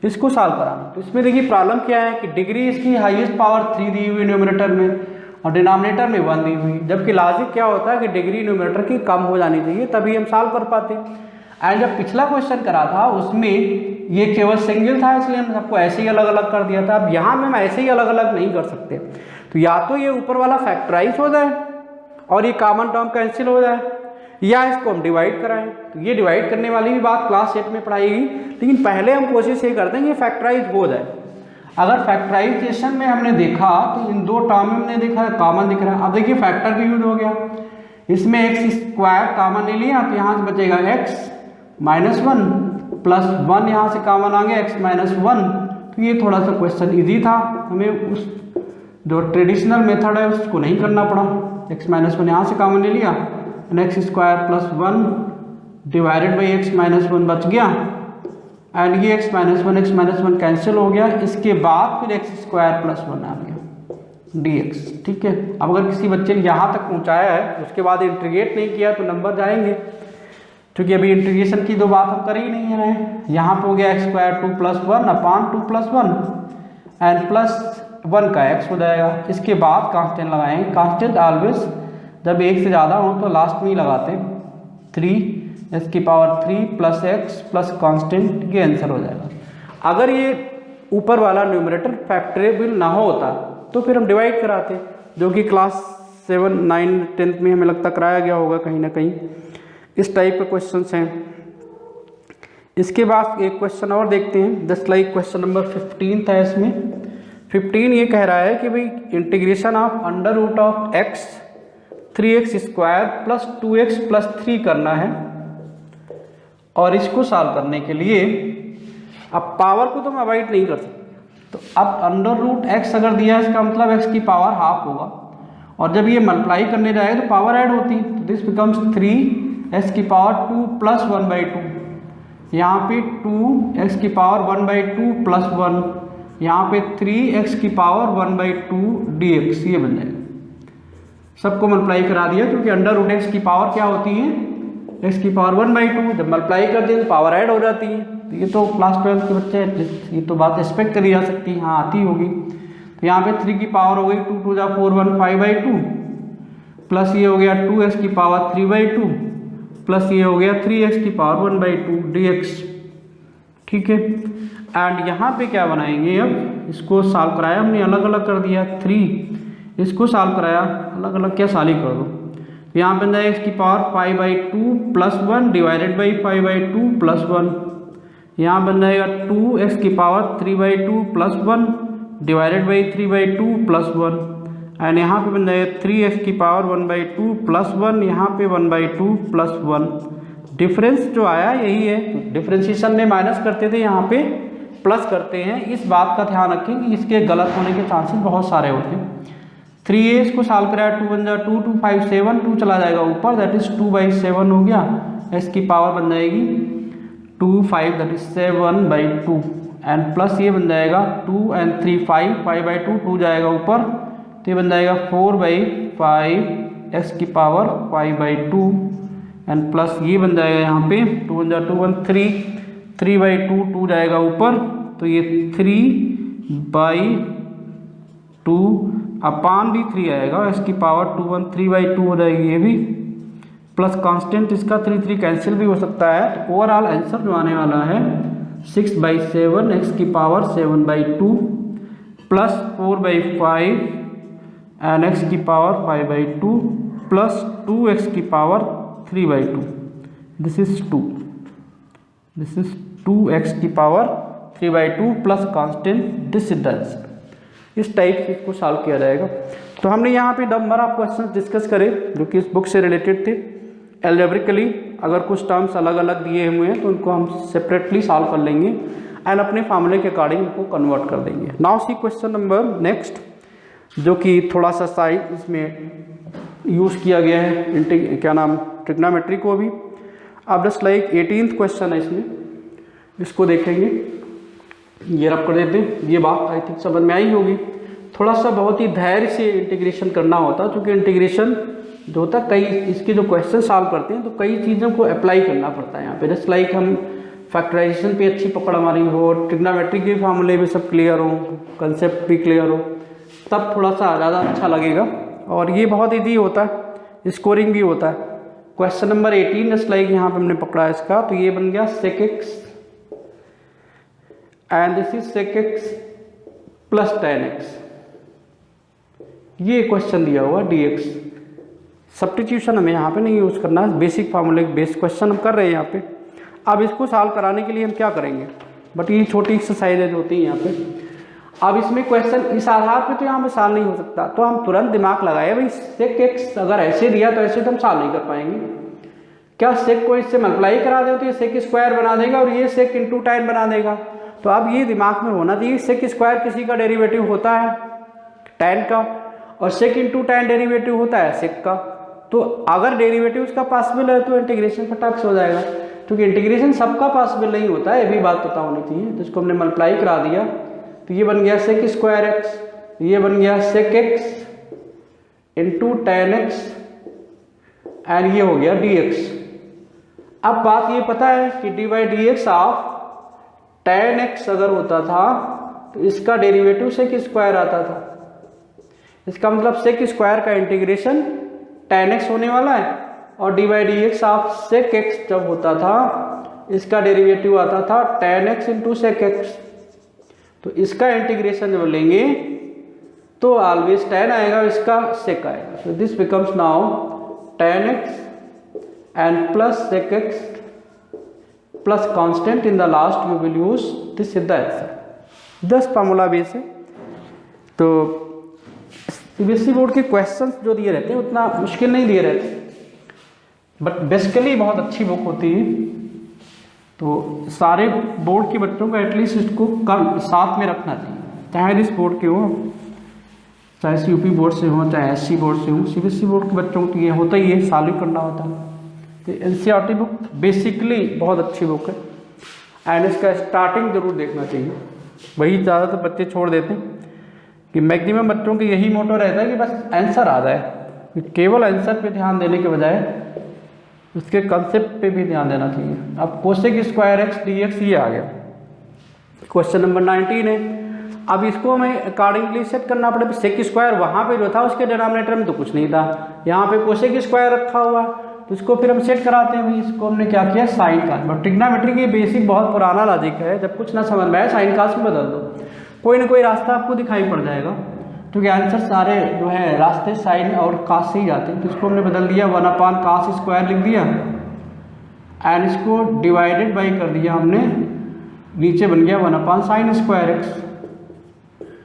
Speaker 1: इसको सॉल्व कराना। तो इसमें देखिए प्रॉब्लम क्या है कि डिग्री इसकी हाईएस्ट पावर 3 दी हुई न्यूमरेटर में और डिनोमिनेटर में 1 दी हुई, जबकि लॉजिक क्या होता है कि डिग्री न्यूमरेटर की कम हो जानी चाहिए तभी हम सॉल्व कर पाते। एंड जब पिछला क्वेश्चन करा था उसमें ये केवल सिंगल था, इसलिए हम सबको ऐसे ही अलग अलग कर दिया था। अब यहाँ में हम ऐसे ही अलग अलग नहीं कर सकते, तो या तो ये ऊपर वाला फैक्टराइज हो जाए और ये कॉमन टर्म कैंसिल हो जाए, या इसको हम डिवाइड कराएं। तो ये डिवाइड करने वाली भी बात क्लास 8 में पढ़ाएगी, लेकिन पहले हम कोशिश ये करते हैं कि फैक्टराइज हो जाए। अगर फैक्टराइजेशन में हमने देखा तो इन दो टर्म में हमने देखा कॉमन दिख रहा है। अब देखिए फैक्टर भी यूज हो गया, इसमें x² कॉमन ले लिया तो यहाँ से बचेगा x - 1 + 1 यहाँ से कॉमन आ गया x - 1। तो ये थोड़ा सा क्वेश्चन इजी था, हमें उस जो ट्रेडिशनल मेथड है उसको नहीं करना पड़ा। x - 1 यहाँ से कॉमन ले लिया, x² + 1 डिवाइडेड बाई x - 1 बच गया, एंड ये x - 1 कैंसिल हो गया। इसके बाद फिर x² + 1 आ गया dx, ठीक है। अब अगर किसी बच्चे ने यहाँ तक पहुँचाया है उसके बाद इंटीग्रेट नहीं किया तो नंबर जाएंगे, क्योंकि अभी इंटीग्रेशन की दो बात हम कर ही नहीं है। यहाँ पे हो गया x² 2 + 1/2 + 1 एंड +1 का x हो जाएगा। इसके बाद कांस्टेंट लगाएंगे, कांस्टेंट ऑलवेज जब एक से ज़्यादा हो तो लास्ट में ही लगाते हैं, 3 x³ 3 + x प्लस कांस्टेंट, ये आंसर हो जाएगा। अगर ये ऊपर वाला न्यूमरेटर फैक्टरेबल ना होता तो फिर हम डिवाइड कराते, जो कि क्लास 7, 9, 10 में हमें लगता कराया गया होगा कहीं ना कहीं। इस टाइप के क्वेश्चंस हैं। इसके बाद एक क्वेश्चन और देखते हैं, जस्ट लाइक क्वेश्चन नंबर 15 था। इसमें 15 ये कह रहा है कि भाई integration of √(x) 3x² + 2x + 3 करना है, और इसको सॉल्व करने के लिए अब पावर को तो हम अवॉइड नहीं कर सकते। तो अब √(x) अगर दिया है इसका मतलब x की पावर हाफ होगा, और जब ये मल्टीप्लाई करने जाएगा तो पावर ऐड होती है, तो दिस बिकम्स 3x² 2 + 1/2। यहाँ पे 2x² 1/2 + 1, यहाँ पे 3x² 1/2 dx, ये बन जाएगा। सबको मल्टीप्लाई करा दिया, क्योंकि √(x) की पावर क्या होती है, x² 1/2, जब मल्टीप्लाई कर दें तो पावर ऐड हो जाती है। तो ये तो क्लास 12 के बच्चे ये तो बात एक्सपेक्ट करी जा सकती है, हाँ आती होगी। तो यहाँ पे 3 की पावर हो गई 2 × 2 = 4 1 5/2 प्लस ये हो गया 2x² 3/2 प्लस ये हो गया 3x² 1/2 dx, ठीक है। एंड यहाँ पे क्या बनाएंगे, अब इसको सॉल्व कराया हमने, अलग अलग कर दिया 3, इसको सॉल्व कराया अलग अलग, क्या सॉल्व कर दो, तो यहाँ बन जाएगा एक्स की power 5/2 plus 1 divided by 5/2 plus 1। यहाँ बन जाएगा 2x की power 3/2 plus 1 divided by 3/2 plus 1। And यहाँ पे बन जाएगा 3x की पावर 1/2 प्लस 1, यहाँ पे 1/2 प्लस 1। डिफरेंस जो आया यही है, डिफरेंशिएशन में माइनस करते थे, यहाँ पे प्लस करते हैं। इस बात का ध्यान रखें कि इसके गलत होने के चांसेस बहुत सारे होते हैं। 3a इसको सॉल्व कराया, 2 1 जा 2 2 5 7, 2 चला जाएगा ऊपर, दैट इज 2/7 हो गया। x की पावर बन जाएगी 2 5 दैट इज 7/2 एंड प्लस ये बन जाएगा 2 and 3 5, 5/2 2 जाएगा ऊपर, तो ये बन जाएगा 4/5 x की पावर 5/2 एंड प्लस ये बन जाएगा यहाँ पे 2 1 जा 2 1 3, 3/2 2 जाएगा ऊपर, तो ये 3/2 अपान भी 3 आएगा, इसकी पावर 2 1 3/2 हो जाएगी ये भी, प्लस कांस्टेंट इसका 3 3 कैंसिल भी हो सकता है। तो ओवरऑल आंसर जो आने वाला है 6/7 x की पावर 7/2 प्लस 4/5 एंड x की पावर 5/2 प्लस 2x की power 3/2। This is 2, this is 2x की power 3/2 plus constant, this is the answer. इस टाइप से इसको सॉल्व किया जाएगा। तो हमने यहाँ पे नंबर ऑफ क्वेश्चन डिस्कस करे जो कि इस बुक से रिलेटेड थे। एल्जेब्रिकली अगर कुछ टर्म्स अलग अलग दिए हुए हैं तो उनको हम सेपरेटली सॉल्व कर लेंगे एंड अपने फार्मूले के अकॉर्डिंग उनको कन्वर्ट कर देंगे। Now see question number next, जो कि थोड़ा सा साइड इसमें यूज़ किया गया है, क्या नाम, ट्रिग्नोमेट्री को भी। अब जस्ट लाइक 18th क्वेश्चन है इसमें, इसको देखेंगे। ये रब कर देते हैं, ये बात आई थिंक समझ में आई होगी। थोड़ा सा बहुत ही धैर्य से इंटीग्रेशन करना होता है, क्योंकि इंटीग्रेशन जो होता है, कई इसके जो क्वेश्चन सॉल्व करते हैं तो कई चीज़ों को अप्लाई करना पड़ता है यहाँ पे। जस्ट लाइक हम फैक्टराइजेशन पे अच्छी पकड़ हमारी हो, ट्रिग्नोमेट्री के फार्मूले भी सब क्लियर हो, कंसेप्ट भी क्लियर हो, तब थोड़ा सा ज़्यादा अच्छा लगेगा। और ये बहुत ईजी होता है, स्कोरिंग भी होता है। क्वेश्चन नंबर 18 जस्ट लाइक यहाँ पे हमने पकड़ा है इसका, तो ये बन गया sec x and this is sec x plus tan x। ये क्वेश्चन दिया हुआ dx। सब्स्टिट्यूशन हमें यहाँ पे नहीं यूज़ करना है, बेसिक फार्मूले बेस्ड क्वेश्चन हम कर रहे हैं यहाँ पे। अब इसको सॉल्व कराने के लिए हम क्या करेंगे, बट ये छोटी एक्सरसाइजेज होती हैं यहाँ पे। अब इसमें क्वेश्चन इस आधार पे तो यहाँ पे सॉल्व नहीं हो सकता, तो हम तुरंत दिमाग लगाए भाई sec x अगर ऐसे दिया तो ऐसे तो हम सॉल्व नहीं कर पाएंगे। क्या sec को इससे मल्टीप्लाई करा दे तो ये sec स्क्वायर बना देगा और ये sec इंटू tan बना देगा। तो अब ये दिमाग में होना चाहिए, sec स्क्वायर किसी का डेरिवेटिव होता है tan का, और sec इंटू tan डेरिवेटिव होता है sec का। तो अगर डेरिवेटिव उसका पॉसिबल है तो इंटीग्रेशन फटाक से हो जाएगा, क्योंकि इंटीग्रेशन सबका पॉसिबल नहीं होता है, ये भी बात पता होनी चाहिए। तो इसको हमने मल्टीप्लाई करा दिया, तो ये बन गया sec स्क्वायर x, ये बन गया sec x into tan x and ये हो गया dx। अब बात ये पता है कि dy/dx ऑफ tan x अगर होता था तो इसका डेरिवेटिव sec स्क्वायर आता था। इसका मतलब sec स्क्वायर का इंटीग्रेशन tan x होने वाला है, और dy/dx ऑफ sec x जब होता था इसका डेरिवेटिव आता था tan x into sec x। तो इसका इंटीग्रेशन जब लेंगे तो ऑलवेज tan आएगा, इसका sec आएगा। तो this becomes now tan x and plus sec x plus constant in the last you will use this is the answer. 10 formula base है। तो सीबीएसई बोर्ड के क्वेश्चंस जो दिए रहते हैं उतना मुश्किल नहीं दिए रहते, बट बेसिकली बहुत अच्छी बुक होती है। तो सारे बोर्ड के बच्चों को एटलीस्ट इसको साथ में रखना चाहिए, चाहे इस बोर्ड के हो, चाहे यूपी बोर्ड से हो, चाहे एससी बोर्ड से हो। सीबीएसई बोर्ड के बच्चों को ये होता ही है, सॉल्व करना होता है। तो एनसीईआरटी बुक बेसिकली बहुत अच्छी बुक है एंड इसका स्टार्टिंग जरूर देखना चाहिए। वही ज़्यादातर बच्चे छोड़ देते हैं कि मैक्सिमम बच्चों के यही मोटो रहता है कि बस आंसर आ जाए, केवल आंसर पे ध्यान देने के बजाय उसके कंसेप्ट पे भी ध्यान देना चाहिए। अब कोसेक स्क्वायर एक्स dx ये आ गया, क्वेश्चन नंबर 19 है। अब इसको हमें अकॉर्डिंगली सेट करना पड़ेगा। सेक स्क्वायर वहाँ पे जो था उसके डिनोमिनेटर में तो कुछ नहीं था, यहाँ पे कोसेक स्क्वायर रखा हुआ, तो इसको फिर हम सेट कराते हैं। इसको हमने क्या किया, साइन का। बट ट्रिग्नोमेट्री की बेसिक बहुत पुराना लॉजिक है, जब कुछ ना समझ में आए साइन कास में बदल दो, कोई ना कोई रास्ता आपको दिखाई पड़ जाएगा। क्योंकि आंसर सारे जो है रास्ते साइन और कास से ही जाते हैं, तो इसको हमने बदल दिया 1/cos² लिख दिया एंड इसको डिवाइडेड बाई कर दिया हमने, नीचे बन गया 1/sin²x,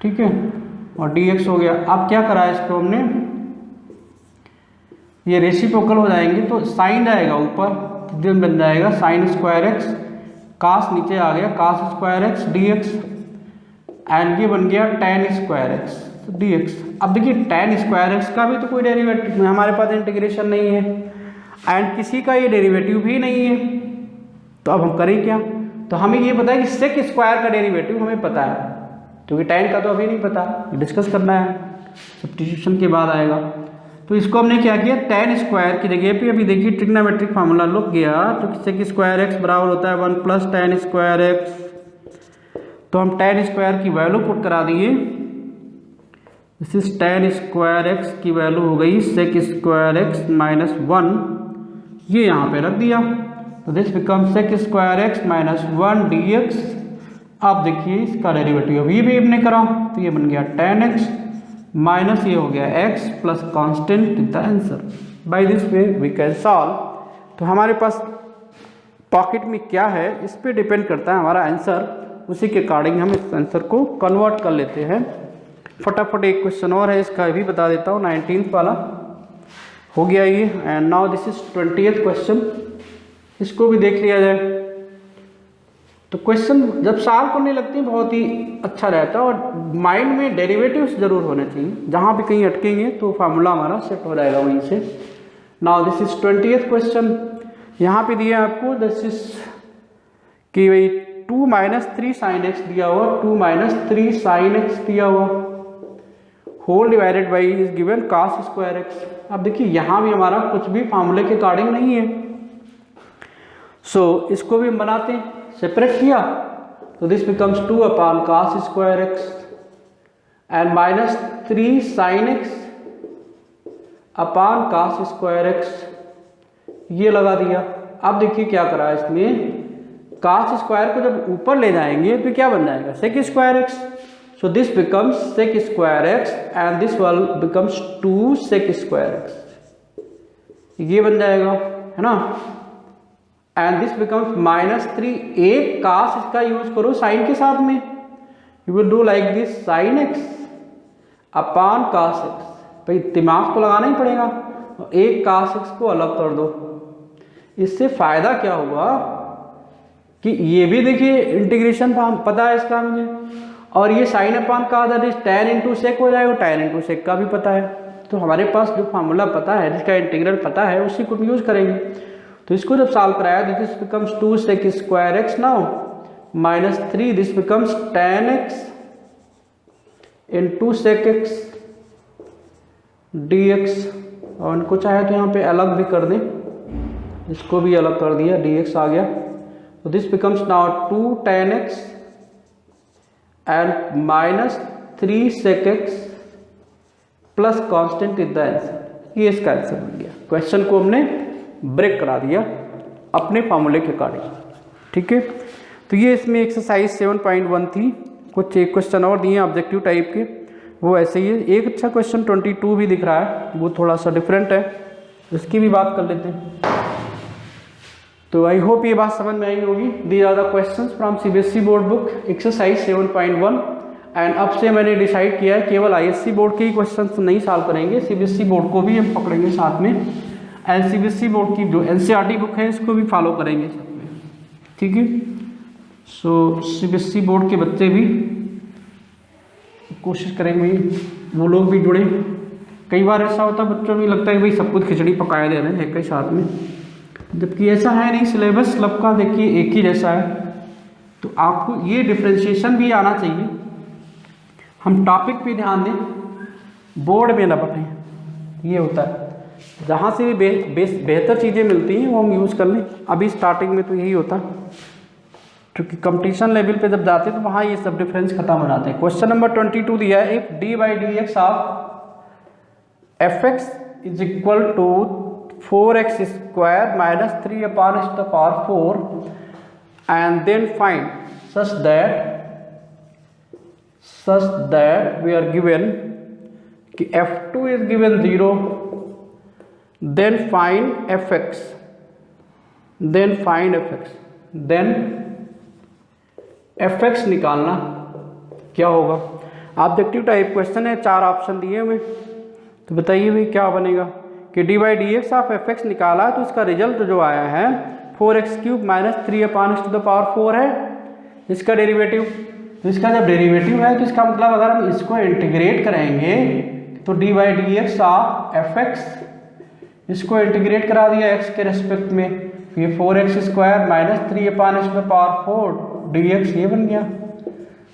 Speaker 1: ठीक है, और dx हो गया। अब क्या करा है इसको हमने, ये रेसिप्रोकल हो जाएंगे तो साइन आएगा ऊपर, दिन बन जाएगा sin²x, कास नीचे आ गया cos²x dx एंड ये बन गया tan²x dx। अब देखिए tan²x का भी तो कोई डेरिवेटिव हमारे पास इंटीग्रेशन नहीं है एंड किसी का ये डेरिवेटिव भी नहीं है, तो अब हम करें क्या। तो हमें ये पता है कि sec² का डेरिवेटिव हमें पता है, क्योंकि tan का तो अभी नहीं पता, डिस्कस करना है, सब्स्टिट्यूशन के बाद आएगा। तो इसको हमने क्या किया, tan² की जगह पे अभी देखिए ट्रिग्नोमेट्रिक फार्मूला लग गया, तो sec² बराबर होता है 1 + tan²x। तो हम tan² की वैल्यू पुट करा दिए, दिस इज tan²x की वैल्यू हो गई sec² -1, ये यहाँ पे रख दिया, तो दिस बिकम sec² -1 dx। अब देखिए इसका डेरिवेटिव अभी भी हमने करा, तो ये बन गया tan x माइनस ये हो गया x plus constant the answer. By this way we can solve. तो हमारे पास पॉकेट में क्या है इस पे डिपेंड करता है हमारा आंसर, उसी के अकॉर्डिंग हम इस आंसर को कन्वर्ट कर लेते हैं। फटाफट एक क्वेश्चन और है, इसका भी बता देता हूँ, 19th वाला हो गया ये। And now this is 20th question, इसको भी देख लिया जाए। तो क्वेश्चन जब सॉल्व करने लगते हैं बहुत ही अच्छा रहता है, और माइंड में डेरिवेटिव्स जरूर होने चाहिए, जहाँ भी कहीं अटकेंगे तो फार्मूला हमारा सेट हो जाएगा वहीं से। Now this is 20th question, यहाँ पे दिया आपको दिस इज कि भाई 2 - 3 sin x दिया हुआ, 2 - 3 sin x दिया हुआ, whole divided by is given cos²x। अब देखिए यहाँ भी हमारा कुछ भी फार्मूले के अकॉर्डिंग नहीं है, सो इसको भी हम बनाते हैं, सेपरेट किया, तो this becomes 2/cos² and -3 sin x cos²x, ये लगा दिया। अब देखिए क्या करा इसमें, cos² को जब ऊपर ले जाएंगे तो क्या बन जाएगा sec²x, so this becomes sec²x and this one becomes 2 sec²x, ये बन जाएगा, है ना। एंड दिस बिकम्स -3, एक cos इसका यूज करो साइन के साथ में, you will do like this sin x cos x, भाई दिमाग तो लगाना ही पड़ेगा, एक cos x को अलग कर दो। इससे फायदा क्या हुआ कि ये भी देखिए इंटीग्रेशन पता है इसका मुझे, और ये sin cos tan × sec हो जाएगा, tan × sec का भी पता है, तो हमारे पास जो फार्मूला पता है, जिसका इंटीग्रल पता है, उसी को यूज करेंगे। तो इसको जब सॉल्व कराया तो this becomes 2 sec² now -3, this becomes tan x × sec x dx, और इनको चाहे तो यहाँ पे अलग भी कर दें, इसको भी अलग कर दिया, dx आ गया, तो this becomes now 2 tan x and -3 sec x plus constant is the answer, ये इसका आंसर बन गया। क्वेश्चन को हमने ब्रेक करा दिया अपने फार्मूले के अकॉर्डिंग, ठीक है। तो ये इसमें एक्सरसाइज 7.1 थी, कुछ एक क्वेश्चन और दिए ऑब्जेक्टिव टाइप के, वो ऐसे ही है। एक अच्छा क्वेश्चन 22 भी दिख रहा है, वो थोड़ा सा डिफरेंट है, इसकी भी बात कर लेते हैं। तो आई होप ये बात समझ में आई होगी। These are the questions from CBSE board book exercise 7.1 and अब से मैंने डिसाइड किया है केवल ISC बोर्ड के ही क्वेश्चंस नहीं सॉल्व करेंगे, CBSE बोर्ड को भी हम पकड़ेंगे साथ में, एंड CBSE बोर्ड की जो NCERT बुक है इसको भी फॉलो करेंगे साथ में, ठीक है। सो CBSE बोर्ड के बच्चे भी कोशिश करेंगे वो लोग भी जुड़े। कई बार ऐसा होता है बच्चों में लगता है कि भाई सब कुछ खिचड़ी पकाए दे रहे हैं एक ही साथ में, जबकि ऐसा है नहीं। सिलेबस सबका देखिए एक ही जैसा है, तो आपको ये डिफ्रेंशिएशन भी आना चाहिए। हम टॉपिक पे ध्यान दें, बोर्ड में ना पढ़ें, ये होता है। जहाँ से भी बेहतर चीज़ें मिलती हैं वो हम यूज़ कर लें। अभी स्टार्टिंग में तो यही होता है, क्योंकि कंपटीशन लेवल पे जब जाते हैं तो वहाँ ये सब डिफरेंस खत्म हो जाते हैं। क्वेश्चन नंबर 22 दिया है, if d/dx of fx is equal to 4x² - 3/4 and then find such that we are given कि f2 is given 0, then find fx, then fx निकालना। क्या होगा? ऑब्जेक्टिव टाइप क्वेश्चन है, 4 ऑप्शन दिए हुए, तो बताइए भाई क्या बनेगा कि D by d x of f x निकाला है, तो इसका रिजल्ट जो आया है 4x³ माइनस 3/4 है इसका डेरिवेटिव। तो इसका जब डेरिवेटिव है तो इसका मतलब अगर हम इसको इंटीग्रेट करेंगे तो D by d x of f x, इसको इंटीग्रेट करा दिया x के रेस्पेक्ट में, ये 4x² माइनस 3/4 dx ये बन गया।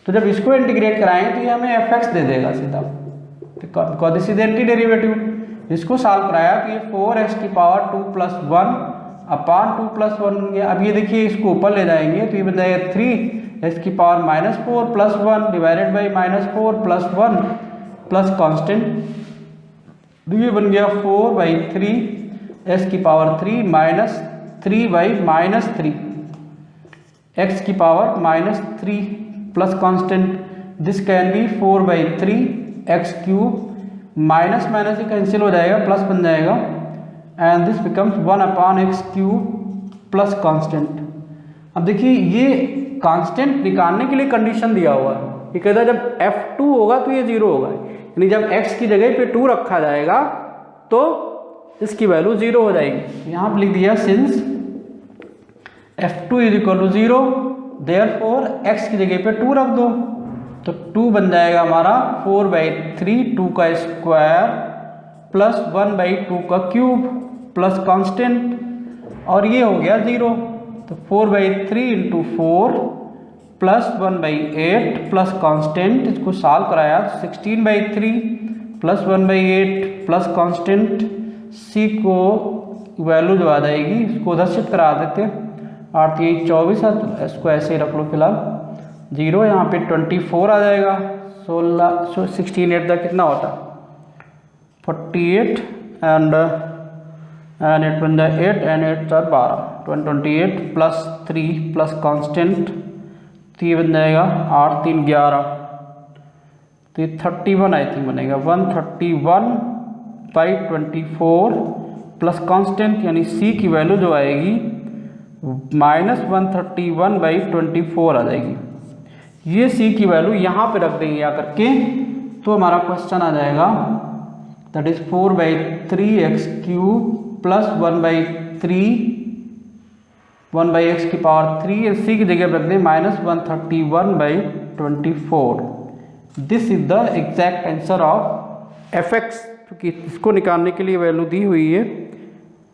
Speaker 1: तो जब इसको इंटीग्रेट कराएंगे तो ये हमें fx दे देगा सीधा, तो दिस इज एंटी डेरिवेटिव। इसको सॉल्व कराया तो ये 4x² 2+1/2+1 बन गया। अब ये देखिए इसको ऊपर ले जाएंगे तो ये बन जाएगा 3x⁻⁻4 +1 divided by -4 +1 plus constant, तो ये बन गया 4/3 x³ minus 3/-3 x³ plus constant, this can be 4/3 x³ minus minus he cancel हो जाएगा, प्लस बन जाएगा, and this becomes 1/x³ plus constant. अब देखिए ये कांस्टेंट निकालने के लिए कंडीशन दिया हुआ है, ये कहता है जब f2 होगा तो ये 0 होगा, यानी जब x की जगह पे 2 रखा जाएगा तो इसकी वैल्यू 0 हो जाएगी। यहाँ पे लिख दिया सिंस f2 = 0, देयरफॉर x की जगह पे 2 रख दो, तो 2 बन जाएगा हमारा 4/3 2 का स्क्वायर प्लस 1/2 का क्यूब प्लस कांस्टेंट, और ये हो गया 0, तो 4/3 × 4 प्लस 1/8 प्लस कांस्टेंट, इसको सॉल्व कराया 16/3 प्लस 1/8 प्लस कांस्टेंट, सी को वैल्यू जो आ जाएगी इसको उधर शिफ्ट करा देते हैं, 8 × 24 है, इसको ऐसे ही रख लो फिलहाल 0, यहाँ पे 24 आ जाएगा, 16 8 का कितना होता 48 एंड 8 बन जाए 8 एंड 8 4 12 28 प्लस 3 प्लस कांस्टेंट, तो ये बन जाएगा 8 3 11, तो ये 31 आई थिंक बनेगा 131/24 प्लस कांस्टेंट, यानी सी की वैल्यू जो आएगी -131/24 आ जाएगी। ये सी की वैल्यू यहाँ पे रख देंगे आकर के, तो हमारा क्वेश्चन आ जाएगा दैट इज 4/3x³ प्लस 1/3 सी की जगह रख दें -131/24। This is the exact answer of f x, क्योंकि इसको निकालने के लिए वैल्यू दी हुई है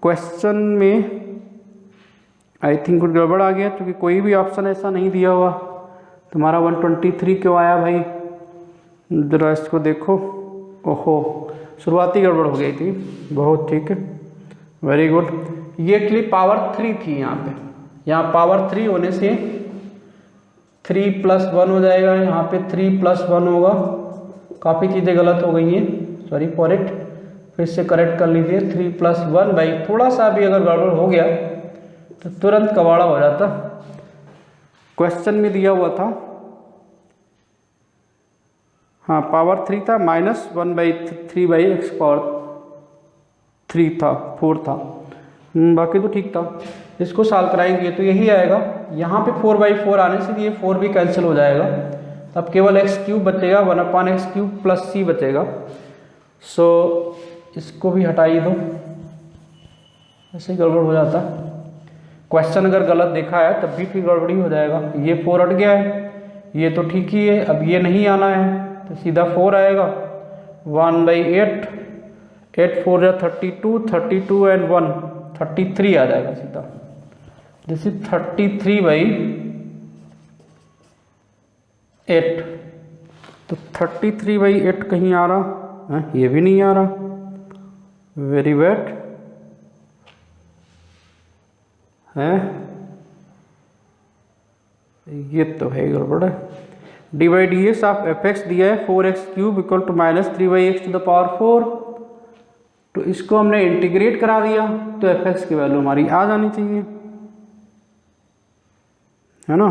Speaker 1: क्वेश्चन में। आई थिंक कुछ गड़बड़ आ गया, क्योंकि कोई भी ऑप्शन ऐसा नहीं दिया हुआ। तुम्हारा 123 क्यों आया भाई, जरा इसको देखो, ओहो शुरुआती गड़बड़ हो गई थी, बहुत ठीक है, वेरी गुड। ये एक्चुअली पावर 3 थी यहाँ पे, यहाँ पावर 3 होने से 3 + 1 हो जाएगा, यहाँ पे 3 + 1 होगा, काफ़ी चीज़ें गलत हो गई हैं, सॉरी फॉर इट, फिर से करेक्ट कर लीजिए। 3 + 1 भाई थोड़ा सा भी अगर गड़बड़ हो गया तो तुरंत कबाड़ा हो जाता। क्वेश्चन में दिया हुआ था, हाँ पावर 3 था, -1/3/x³ था, 4 था, बाकी तो ठीक था। इसको सॉल्व कराएंगे तो यही आएगा, यहाँ पे 4/4 आने से ये 4 भी कैंसिल हो जाएगा, तब केवल x³ बचेगा, 1/x³ प्लस c बचेगा। सो इसको भी हटाइए दो, ऐसे ही गड़बड़ हो जाता। क्वेश्चन अगर गलत देखा है तब भी फिर गड़बड़ी हो जाएगा। ये 4 हट गया है, ये तो ठीक ही है, अब ये नहीं आना है तो सीधा 4 आएगा, 1/8, 8 4 या 32, 32 एंड 1 33 आ जाएगा सीधा। दिस इज 33/8, तो 33/8 कहीं आ रहा है, ये भी नहीं आ रहा, वेरी बैड है, ये तो है गड़बड़ है। dy/dx ऑफ fx दिया है 4x³ = -3/x⁴, तो इसको हमने इंटीग्रेट करा दिया तो fx की वैल्यू हमारी आ जानी चाहिए, है ना।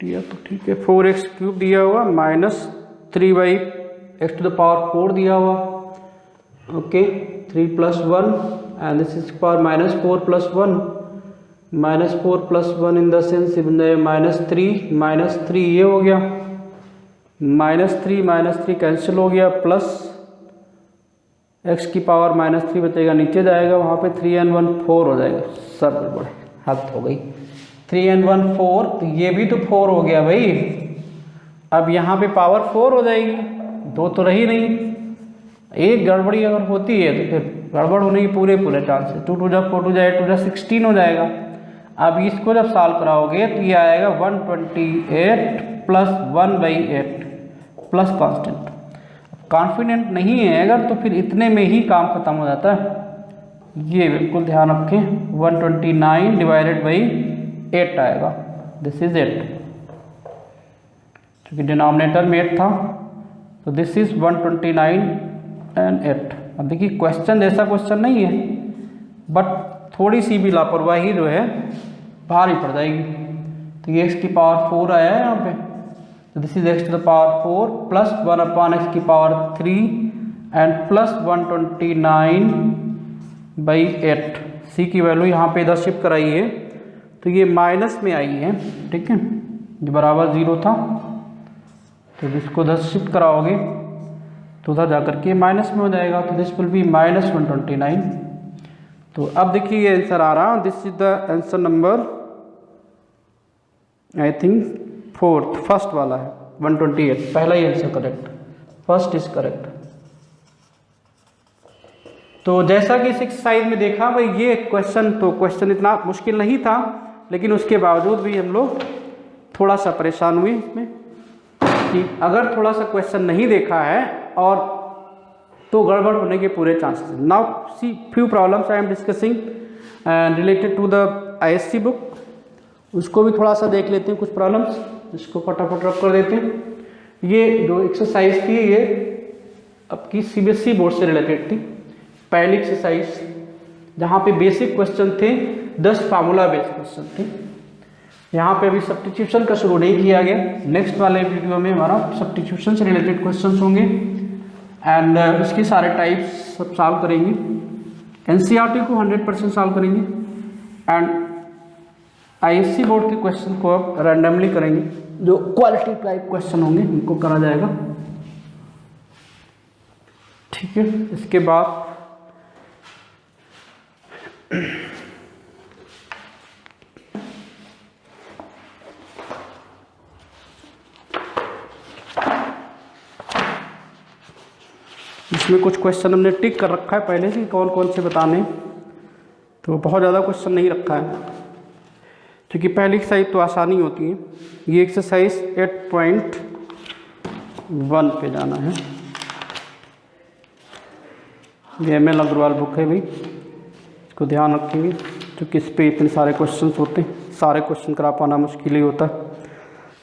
Speaker 1: दिया तो ठीक है, 4x³ दिया हुआ -3/x⁴ x to the power 4 दिया हुआ, okay 3 + 1 and this is power -4 + 1, -4 + 1 in the sense -3 ये हो गया, -3 कैंसिल हो गया, प्लस x की पावर -3 बचेगा, नीचे जाएगा, वहाँ पे 3 and 1 4 हो जाएगा। सब गड़बड़ हद हो गई, 3 and 1 4, तो ये भी तो 4 हो गया भाई। अब यहाँ पे पावर 4 हो जाएगी, 2 तो रही नहीं, एक गड़बड़ी अगर होती है तो फिर गड़बड़ होने की पूरे चांसेस। 2 × 4 × 8 × 16 हो जाएगा। अब इसको जब सॉल्व कराओगे तो ये आएगा 128 + 1/8 प्लस कांस्टेंट। कॉन्फिडेंट नहीं है अगर तो फिर इतने में ही काम खत्म हो जाता है, ये बिल्कुल ध्यान रखें। 129 / 8 आएगा, दिस इज 8, क्योंकि डिनोमिनेटर में 8 था, तो दिस इज 129 and 8। अब देखिए क्वेश्चन जैसा क्वेश्चन नहीं है, बट थोड़ी सी भी लापरवाही जो है भारी पड़ जाएगी। तो ये x की पावर 4 आया है यहाँ पे, तो this is x to the power 4 plus 1/x की पावर 3 एंड प्लस 129/8। c की वैल्यू यहाँ पे इधर शिफ्ट कराई है, तो ये माइनस में आई है, ठीक है, ये बराबर 0 था, तो इसको इधर शिफ्ट कराओगे तो उधर जाकर के माइनस में हो जाएगा, तो दिस विल बी -129। तो अब देखिए ये आंसर आ रहा, this is the answer number I think first वाला है 128, पहला ही answer correct, first is correct. तो जैसा कि इस एक्सरसाइज में देखा भाई, ये क्वेश्चन इतना मुश्किल नहीं था, लेकिन उसके बावजूद भी हम लोग थोड़ा सा परेशान हुए इसमें कि अगर थोड़ा सा क्वेश्चन नहीं देखा है और तो गड़बड़ होने के पूरे chances. Now see few problems I am discussing related to the ISC book, उसको भी थोड़ा सा देख लेते हैं, कुछ प्रॉब्लम्स इसको फटाफट रख कर देते हैं। ये जो एक्सरसाइज थी ये आपकी CBSE बोर्ड से रिलेटेड थी, पहली एक्सरसाइज, जहाँ पे बेसिक क्वेश्चन थे, 10 फार्मूला बेस्ड क्वेश्चन थे। यहाँ पे अभी सब्स्टिट्यूशन का शुरू नहीं किया गया, नेक्स्ट वाले वीडियो में हमारा सब्स्टिट्यूशन से रिलेटेड क्वेश्चन होंगे एंड उसके सारे टाइप्स सब सॉल्व करेंगे। NCERT को 100% सॉल्व करेंगे एंड ISC बोर्ड के क्वेश्चन को अब रैंडमली करेंगे, जो क्वालिटी टाइप क्वेश्चन होंगे उनको करा जाएगा, ठीक है। इसके बाद इसमें कुछ क्वेश्चन हमने टिक कर रखा है पहले से, कौन कौन से बताने, तो बहुत ज़्यादा क्वेश्चन नहीं रखा है, क्योंकि पहली एक्सरसाइज तो आसानी होती है। ये एक्सरसाइज 8.1 पे जाना है, ये ML अग्रवाल बुक है भाई, इसको ध्यान रखेंगे, क्योंकि इस पे इतने सारे क्वेश्चन होते हैं, सारे क्वेश्चन करा पाना मुश्किल ही होता है।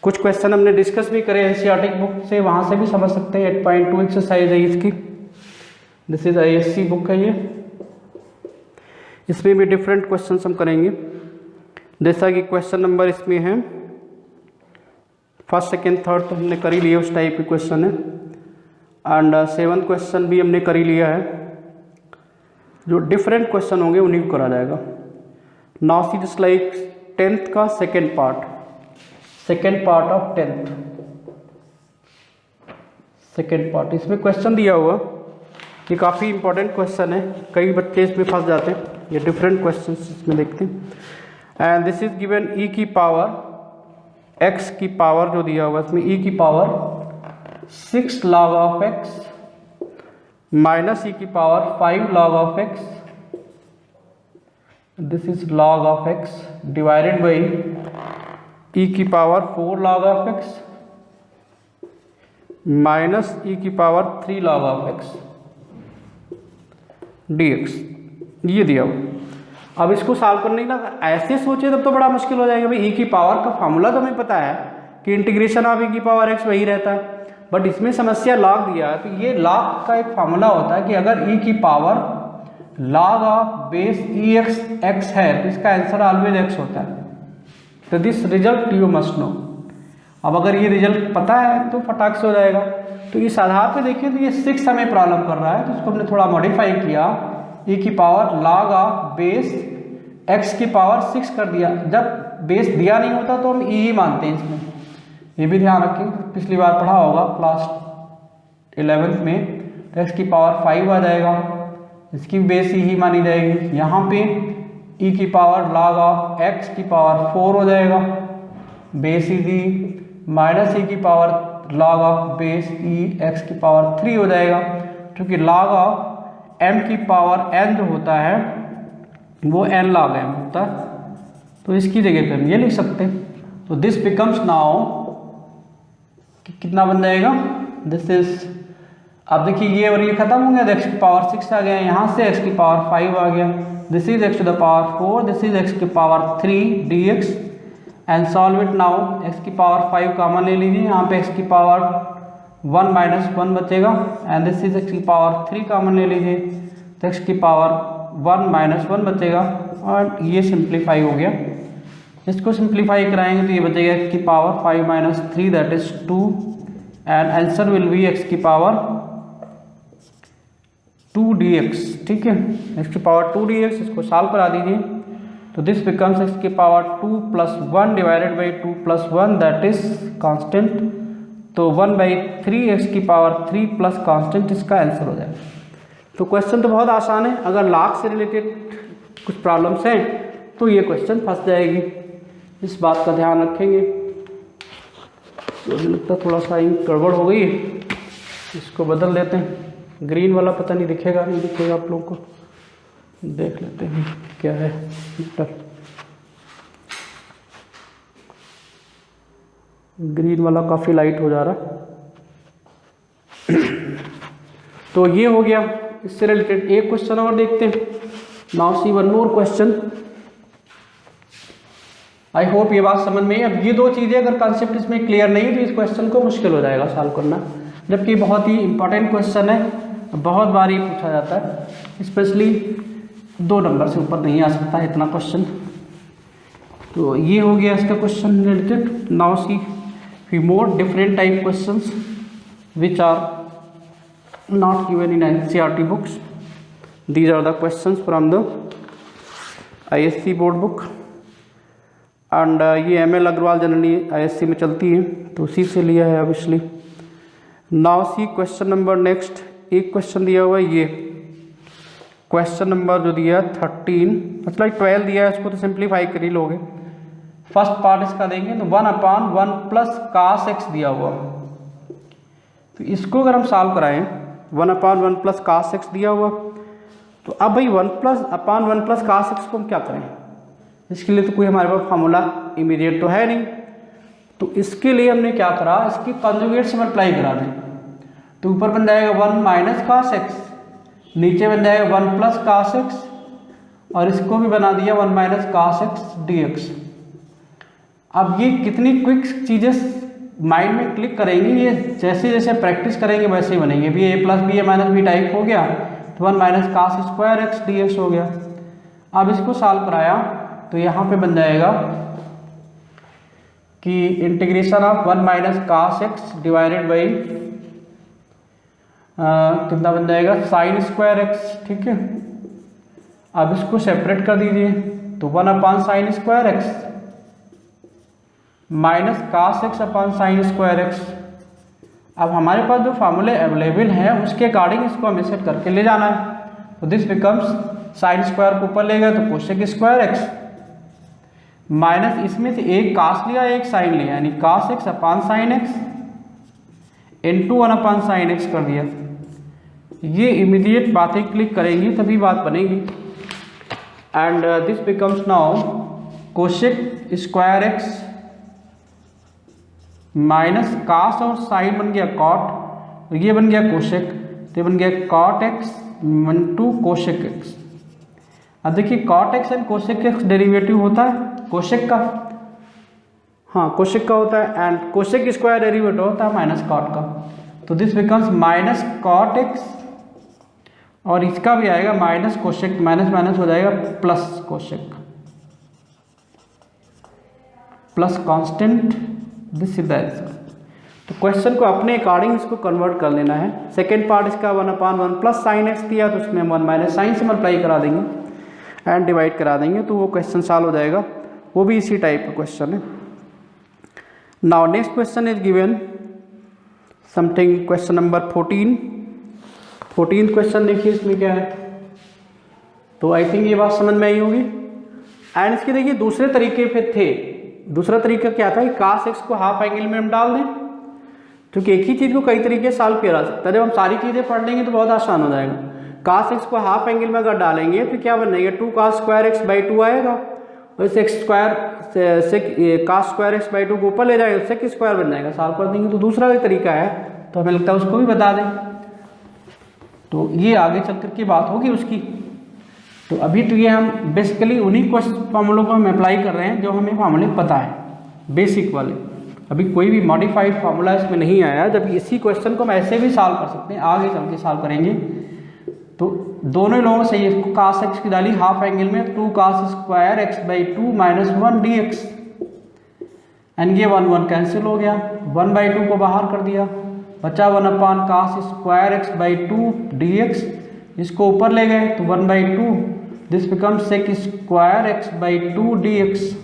Speaker 1: कुछ क्वेश्चन हमने डिस्कस भी करे NCERT बुक से, वहाँ से भी समझ सकते हैं। 8.2 एक्सरसाइज है इसकी, दिस इज ISC बुक है ये, इसमें भी डिफरेंट क्वेश्चन हम करेंगे। जैसा कि क्वेश्चन नंबर इसमें है 1st, 2nd, 3rd तो हमने कर ही लिया, उस टाइप के क्वेश्चन है एंड 7th क्वेश्चन भी हमने कर ही लिया है। जो डिफरेंट क्वेश्चन होंगे उन्हीं को करा जाएगा। Now see this like 10th का second part of 10th, second part. इसमें क्वेश्चन दिया हुआ, ये काफ़ी इंपॉर्टेंट क्वेश्चन है, कई बच्चे इसमें फंस जाते हैं। ये डिफरेंट क्वेश्चन इसमें देखते हैं and this is given e की पावर x की पावर जो दिया हुआ इसमें e की power 6 log of x minus e की power 5 log of x, this is log of x divided by e की power 4 log of x minus e की power 3 log of x dx, ये दिया हुआ। अब इसको सॉल्व करने का ऐसे सोचे तब तो बड़ा मुश्किल हो जाएगा भाई। e की पावर का फार्मूला तो हमें पता है कि इंटीग्रेशन ऑफ e की पावर x वही रहता है, बट इसमें समस्या लॉग दिया है, तो ये लॉग का एक फार्मूला होता है कि अगर e की power log of base x है तो इसका आंसर ऑलवेज x होता है। तो this result you must know. अब अगर ये रिजल्ट पता है तो फटाक से हो जाएगा। तो इस आधार पे देखिए तो ये 6 हमें प्रॉब्लम कर रहा है, तो इसको हमने थोड़ा मॉडिफाई किया, e की power log of base x की पावर 6 कर दिया। जब बेस दिया नहीं होता तो हम e ही मानते हैं इसमें, ये भी ध्यान रखें, पिछली बार पढ़ा होगा क्लास 11th में। तो x की पावर 5 आ जाएगा, इसकी बेस e ही मानी जाएगी। यहाँ पे e की पावर log ऑफ x की पावर 4 हो जाएगा, बेस e दी, माइनस e की power log of base e x की पावर 3 हो जाएगा, क्योंकि log ऑफ m की पावर n जो होता है वो n log m होता है, तो इसकी जगह पे हम ये लिख सकते हैं। तो दिस बिकम्स नाउ कितना बन जाएगा, दिस इज, अब देखिए ये और ये खत्म हो गया, तो x की पावर 6 आ गया, यहाँ से x की पावर 5 आ गया, this is x to the power 4, this is x की power 3 dx and solve it now. x की पावर 5 कॉमन ले लीजिए, यहाँ पे x की पावर 1 माइनस 1 बचेगा, एंड दिस इज x की पावर 3 कॉमन ले लीजिए, तो x की पावर 1 माइनस 1 बचेगा, और ये सिंप्लीफाई हो गया। इसको सिंप्लीफाई कराएंगे तो ये बचेगा x की power 5 minus 3 that is 2, and answer will B x की पावर 2 dx। ठीक है, x की पावर 2 dx, इसको सॉल्व करा दीजिए, तो दिस बिकम्स x की power 2 plus 1 divided by 2 plus 1 that is constant, तो 1/3 x की पावर 3 प्लस कांस्टेंट इसका आंसर हो जाएगा। तो क्वेश्चन तो बहुत आसान है, अगर लाख से रिलेटेड कुछ प्रॉब्लम्स हैं तो ये क्वेश्चन फंस जाएगी, इस बात का ध्यान रखेंगे। तो मुझे लगता है थोड़ा सा इंक गड़बड़ हो गई है, इसको बदल देते हैं, ग्रीन वाला पता नहीं दिखेगा नहीं दिखेगा आप लोगों को, देख लेते हैं क्या है मीटर। ग्रीन वाला काफ़ी लाइट हो जा रहा है। तो ये हो गया इससे रिलेटेड। एक क्वेश्चन और देखते हैं, now see one more question. आई होप ये बात समझ में आई। अब ये दो चीज़ें अगर कॉन्सेप्ट इसमें क्लियर नहीं है तो इस क्वेश्चन को मुश्किल हो जाएगा सॉल्व करना, जबकि बहुत ही इंपॉर्टेंट क्वेश्चन है, बहुत बार ये पूछा जाता है, स्पेशली 2 नंबर से ऊपर नहीं आ सकता है इतना क्वेश्चन। तो ये हो गया इसका question related. Now see few more different type questions which are not given in NCERT books. These are the questions from the ISC board book and ये ML अग्रवाल जनरली ISC में चलती है तो उसी से लिया है obviously. Now see question number next, एक क्वेश्चन दिया हुआ है, ये क्वेश्चन नंबर जो दिया 13 मतलब 12 दिया है, उसको तो सिंप्लीफाई कर ही लोगे। फर्स्ट पार्ट इसका देंगे तो 1/1 प्लस cos x दिया हुआ, तो इसको अगर हम सॉल्व कराएं 1/1 प्लस cos x दिया हुआ, तो अब भाई 1/1 प्लस cos x को हम क्या करें, इसके लिए तो कोई हमारे पास फार्मूला इमीडिएट तो है नहीं, तो इसके लिए हमने क्या करा, इसकी कॉन्जुगेट से मल्टीप्लाई करा दें, तो ऊपर बन जाएगा 1 माइनस cos x, नीचे बन जाएगा 1 प्लस cos x, और इसको भी बना दिया 1 माइनस cos x dx। अब ये कितनी क्विक चीज़ें माइंड में क्लिक करेंगी, ये जैसे जैसे प्रैक्टिस करेंगे वैसे ही बनेंगे। भी a plus b a minus b type हो गया, तो 1 minus cos square x dx हो गया। अब इसको सॉल्व कराया तो यहाँ पे बन जाएगा कि integration of 1 minus cos x divided by कितना बन जाएगा sin स्क्वायर x। ठीक है, अब इसको सेपरेट कर दीजिए, तो 1/sin square x minus cos x upon sine square x। अब हमारे पास जो फार्मूले अवेलेबल हैं उसके अकॉर्डिंग इसको हमें सेट करके ले जाना है, तो दिस बिकम्स साइन स्क्वायर को ऊपर ले गए तो कोसेक स्क्वायर x माइनस इसमें से एक cos लिया एक साइन लिया, यानी cos x upon sine x into 1/sin x कर दिया। ये इमीडिएट बातें क्लिक करेंगी तभी बात बनेगी। And this becomes now cosec square x minus cos और साइन बन गया cot, ये बन गया कोशेक, तो बन गया cot x into cosec x। अब देखिए cot x and cosec x derivative होता है कोशेक का, हाँ कोशेक का होता है, एंड कोशेक स्क्वायर डेरिवेटिव होता है माइनस cot का, तो this becomes minus cot x, और इसका भी आएगा माइनस कोशेक, माइनस माइनस हो जाएगा plus cosec plus constant this is the answer. तो क्वेश्चन को अपने अकॉर्डिंग इसको कन्वर्ट कर लेना है। सेकेंड पार्ट इसका 1/1 प्लस साइन एक्स दिया, तो उसमें हम 1 माइनस साइन से मल्टीप्लाई करा देंगे एंड डिवाइड करा देंगे, तो वो क्वेश्चन सॉल्व हो जाएगा। वो भी इसी टाइप का क्वेश्चन है। Now next question is given something, question number 14 question देखिए इसमें क्या है। तो आई थिंक ये बात समझ में आई होगी। एंड इसके देखिए दूसरे तरीके पे थे। दूसरा तरीका क्या था कि कास एक्स को हाफ एंगल में हम डाल दें, क्योंकि एक ही चीज़ को कई तरीके से सॉल्व किया जा सकता है। जब हम सारी चीज़ें पढ़ लेंगे तो बहुत आसान हो जाएगा। कास एक्स को हाफ एंगल में अगर डालेंगे तो क्या बनेगा, 2 cos स्क्वायर एक्स बाई 2 आएगा, और इस एक्स स्क्वायर से कास स्क्वायर एक्स बाई 2 को ऊपर ले जाएगा, सेक स्क्वायर बन जाएगा, सॉल्व कर देंगे। तो दूसरा भी तरीका है, तो हमें लगता है उसको भी बता दें, तो ये आगे चल कर की बात होगी उसकी। तो अभी तो ये हम बेसिकली उन्हीं फॉर्मूलों को हम अप्लाई कर रहे हैं जो हमें फॉर्मूले पता है, बेसिक वाले। अभी कोई भी मॉडिफाइड फार्मूला इसमें नहीं आया। जब इसी क्वेश्चन को हम ऐसे भी सॉल्व कर सकते हैं, आगे चल के सॉल्व करेंगे। तो दोनों लोगों से ये कास एक्स की डाली हाफ एंगल में, 2 cos square x by 2 minus 1 D x, and ये 1 कैंसिल हो गया, 1/2 को बाहर कर दिया, बचा 1/cos square x by 2 d x. इसको ऊपर ले गए तो 1/2, this become sec square x by 2 d x.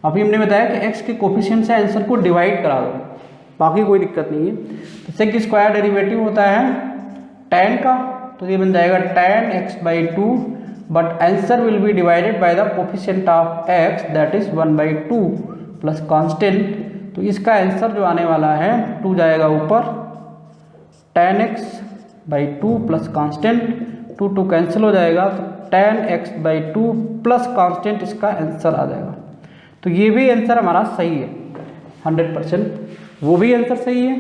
Speaker 1: अभी हमने बताया कि x के कोफिशिएंट से आंसर को डिवाइड करा दो, बाकी कोई दिक्कत नहीं है। तो सेक स्क्वायर डेरिवेटिव होता है tan का, तो ये बन जाएगा tan x by 2, but answer will B divided by the coefficient of x that is 1/2 plus constant. तो इसका आंसर जो आने वाला है 2 जाएगा ऊपर, tan x by 2 plus constant, 2 cancel हो जाएगा, तो tan x by 2 plus constant इसका आंसर आ जाएगा। तो ये भी आंसर हमारा सही है 100%, वो भी आंसर सही है,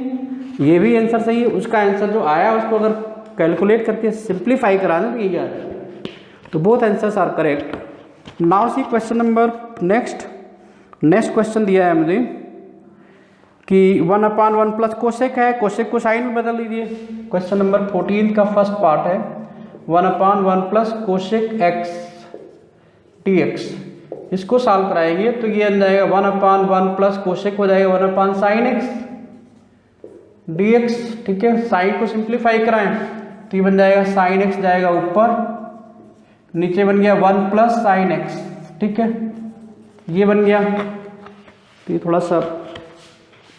Speaker 1: ये भी आंसर सही है। उसका आंसर जो आया उसको अगर कैलकुलेट करके सिंप्लीफाई करा दें तो ये आ जाएगा। तो both answers are correct. Now see question number next question दिया है मुझे कि 1/1 प्लस कोसेक है, कोसेक को साइन में बदल दीजिए। क्वेश्चन नंबर 14 का फर्स्ट पार्ट है 1/1 plus cosec x d x. इसको सॉल्व कराएंगे तो ये बन जाएगा 1/1 प्लस कोसेक हो जाएगा 1/sin x dx। ठीक है, साइन को सिंप्लीफाई कराएं तो ये बन जाएगा sin x जाएगा ऊपर, नीचे बन गया 1 प्लस sin x। ठीक है, ये बन गया। तो ये थोड़ा सा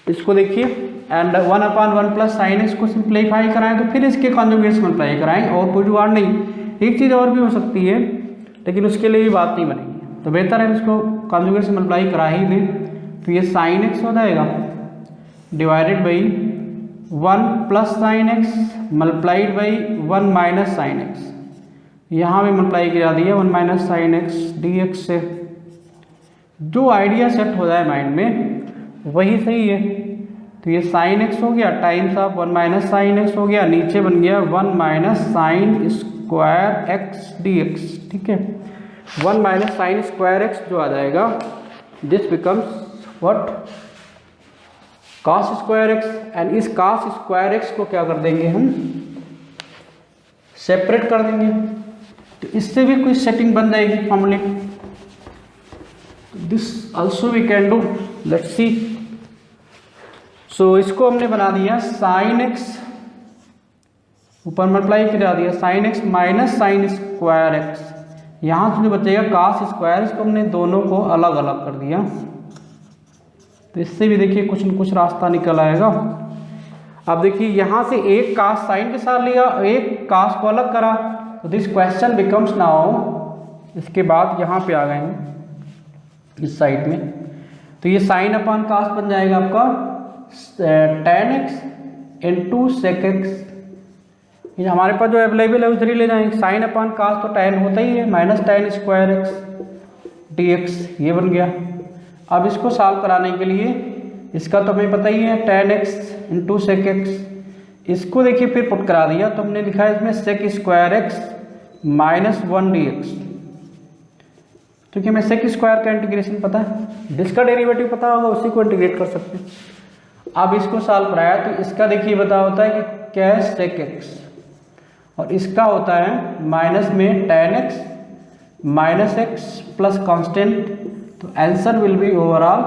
Speaker 1: इसको देखिए, एंड 1/1 प्लस sin x को सिंप्लीफाई कराएं तो फिर इसके कॉन्जुगेट से मल्टीप्लाई कराएं, और कोई जुगाड़ नहीं। एक चीज़ और भी हो सकती है, लेकिन उसके लिए भी बात नहीं बनेगी, तो बेहतर है इसको कॉन्जुगेट से मल्टीप्लाई करा ही दें। तो ये sin x हो जाएगा divided by 1 plus sin x multiplied by 1 minus sin x। यहाँ भी मल्टीप्लाई किया दिया 1 माइनस sin x dx से। जो आइडिया सेट हो जाए माइंड में वही सही है। तो ये sin x हो गया times of 1 minus sin x हो गया, नीचे बन गया 1 minus sign square x dx। ठीक है, 1 माइनस साइन स्क्वायर एक्स जो आ जाएगा, this becomes what, cos square x. And इस cos स्क्वायर एक्स को क्या कर देंगे हम, सेपरेट कर देंगे। तो इससे भी कोई सेटिंग बन जाएगी फॉर्मूले। This also we can do, let's see. So इसको हमने बना दिया sin x, ऊपर मल्टीप्लाई करा दिया sin x minus sign square x. यहाँ से जो बचेगा cos स्क्वायर, इसको हमने दोनों को अलग अलग कर दिया। तो इससे भी देखिए कुछ न कुछ रास्ता निकल आएगा। अब देखिए यहाँ से एक cos साइन के साथ लिया, एक cos को अलग करा, तो दिस क्वेश्चन बिकम्स नाउ, इसके बाद यहाँ पे आ गए हैं इस साइड में, तो ये साइन अपॉन cos बन जाएगा आपका tan x into sec x. ये हमारे पास जो अवेलेबल है उधर ही ले जाएंगे। साइन अपॉन cos तो tan होता ही है, minus tan square x dx, ये बन गया। अब इसको सॉल्व कराने के लिए, इसका तो हमें पता ही है tan x into sec x. इसको देखिए फिर पुट करा दिया, तो हमने लिखा है इसमें sec square x minus 1 dx। क्योंकि हमें सेक स्क्वायर का इंटीग्रेशन पता है, जिसका डेरिवेटिव पता होगा उसी को इंटीग्रेट कर सकते हैं। अब इसको सॉल्व कराया तो इसका देखिए बता होता है कि क्या है सेक एक्स, और इसका होता है माइनस में tan x minus x plus constant. तो answer will be overall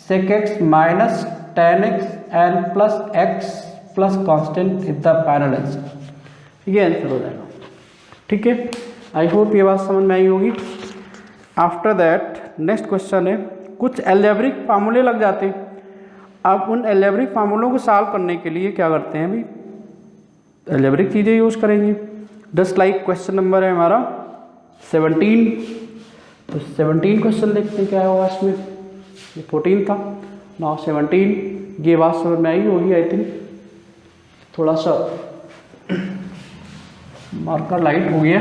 Speaker 1: sec x minus tan x and plus x plus constant is the final answer. ये आंसर हो जाएगा। ठीक है, आई होप ये बात समझ में आई होगी। आफ्टर दैट नेक्स्ट क्वेश्चन है, कुछ एल्जेब्रिक फार्मूले लग जाते हैं। अब उन एल्जेब्रिक फार्मूलों को सॉल्व करने के लिए क्या करते हैं भाई, एल्जेब्रिक चीज़ें यूज़ करेंगे। जस्ट लाइक क्वेश्चन नंबर है हमारा 17। तो 17 क्वेश्चन देखते हैं क्या होगा इसमें। ये 14 था, नाउ 17। ये बात समझ में आई होगी आई थिंक। थोड़ा सा मार्कर लाइट हो गया।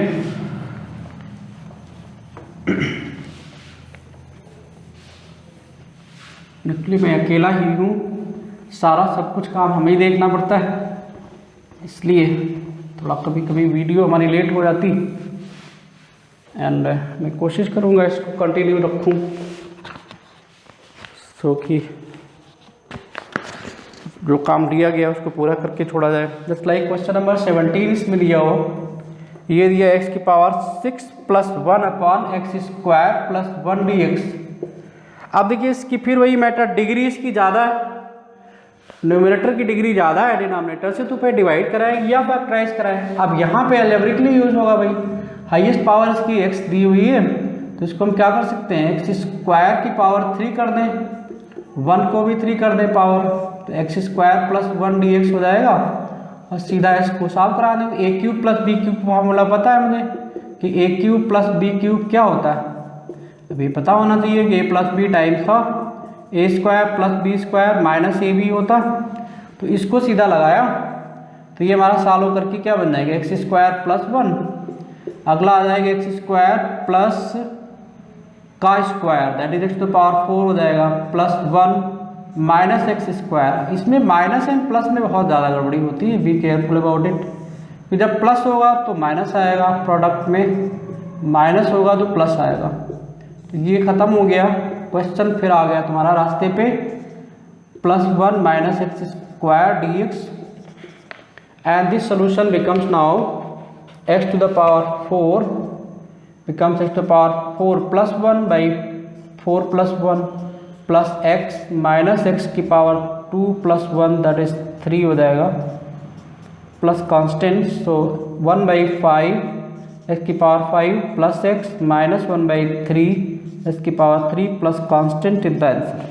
Speaker 1: एक्चुअली मैं अकेला ही हूँ, सारा सब कुछ काम हमें ही देखना पड़ता है, इसलिए थोड़ा कभी कभी वीडियो हमारी लेट हो जाती। एंड मैं कोशिश करूँगा इसको कंटिन्यू रखूँ, सो कि जो काम दिया गया उसको पूरा करके छोड़ा जाए। जस्ट लाइक क्वेश्चन नंबर 17 इसमें दिया हो, ये दिया x की power 6 plus 1 upon x square plus 1 dx। अब देखिए इसकी फिर वही मैटर, डिग्री इसकी ज़्यादा है, न्यूमरेटर की डिग्री ज़्यादा है डिनोमिनेटर से, तो फिर डिवाइड कराएं या फैक्टराइज कराएं। अब यहाँ पे अलजेब्रिकली यूज होगा भाई, हाईएस्ट पावर इसकी x दी हुई है, तो इसको हम क्या कर सकते हैं, एक्स स्क्वायर की पावर 3 कर दें, 1 को भी 3 कर दें पावर, तो एक्स स्क्वायर प्लस 1 dx हो जाएगा। और सीधा इसको सॉल्व करा देंगे। A cube plus b cube formula पता है मुझे कि a cube plus b cube क्या होता है, अभी पता होना चाहिए कि a plus b times of a square plus b square minus a b होता। तो इसको सीधा लगाया तो ये हमारा सॉल्व होकर के क्या बन जाएगा, एक्स स्क्वायर प्लस 1, अगला आ जाएगा एक्स स्क्वायर प्लस का square that is x to power 4 हो जाएगा, प्लस 1 माइनस एक्स स्क्वायर। इसमें माइनस एंड प्लस में बहुत ज़्यादा गड़बड़ी होती है, बी केयरफुल अबाउट इट। फिर जब प्लस होगा तो माइनस आएगा, प्रोडक्ट में माइनस होगा तो प्लस आएगा। तो ये ख़त्म हो गया क्वेश्चन, फिर आ गया तुम्हारा रास्ते पे plus 1 minus x square d x, and this solution becomes now x to the power 4 becomes x to the power 4 plus 1 by 4 plus 1 plus x minus x की पावर 2 प्लस 1 दैट इज 3 हो जाएगा, plus constant, so 1 by 5 x की power 5 plus x minus 1 by 3 x की power 3 plus constant is the answer.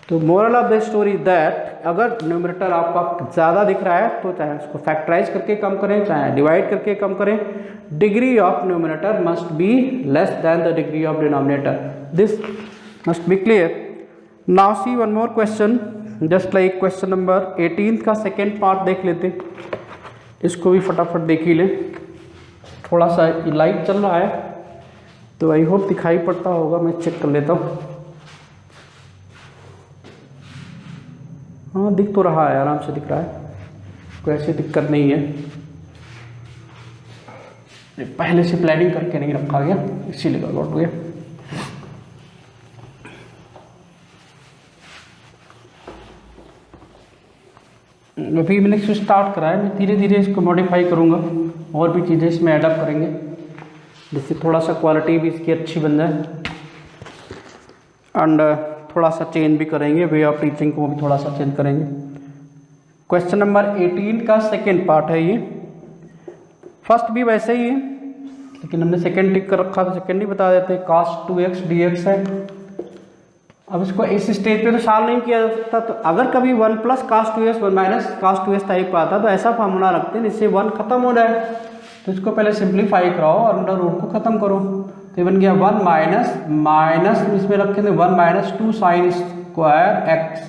Speaker 1: तो moral of the story that अगर numerator आपका ज़्यादा दिख रहा है तो चाहे उसको फैक्टराइज करके कम करें, चाहे डिवाइड करके कम करें, degree of numerator must be less than the degree of denominator. This must be clear. Now see one more question, just like question number 18 का सेकेंड पार्ट देख लेते, इसको भी फटाफट देख ही लें। थोड़ा सा लाइट चल रहा है तो आई होप दिखाई पड़ता होगा, मैं चेक कर लेता हूँ। हाँ दिख तो रहा है, आराम से दिख रहा है, कोई ऐसी दिक्कत नहीं है। पहले से प्लानिंग करके नहीं रखा गया इसीलिए गड़बड़ हो गया। अभी मैंने इसको स्टार्ट करा है, मैं धीरे धीरे इसको मॉडिफाई करूँगा, और भी चीज़ें इसमें ऐड अप करेंगे जिससे थोड़ा सा क्वालिटी भी इसकी अच्छी बन जाए, एंड थोड़ा सा चेंज भी करेंगे, वे ऑफ टीचिंग को भी थोड़ा सा चेंज करेंगे। क्वेश्चन नंबर 18 का सेकेंड पार्ट है ये। फर्स्ट भी वैसे ही है लेकिन हमने सेकेंड टिक कर रखा तो सेकेंड ही बता देते हैं, cos 2x dx है। अब इसको इस स्टेज पे तो सॉल्व नहीं किया जा सकता, तो अगर कभी 1 plus cos 2x 1 minus cos 2x type का आता तो ऐसा फार्मूला रखते हैं जिससे 1 खत्म हो जाए। तो इसको पहले सिंप्लीफाई कराओ और अंडर रूट को खत्म करो, तो बन गया 1 माइनस माइनस इसमें रखें तो 1 minus 2 sine square x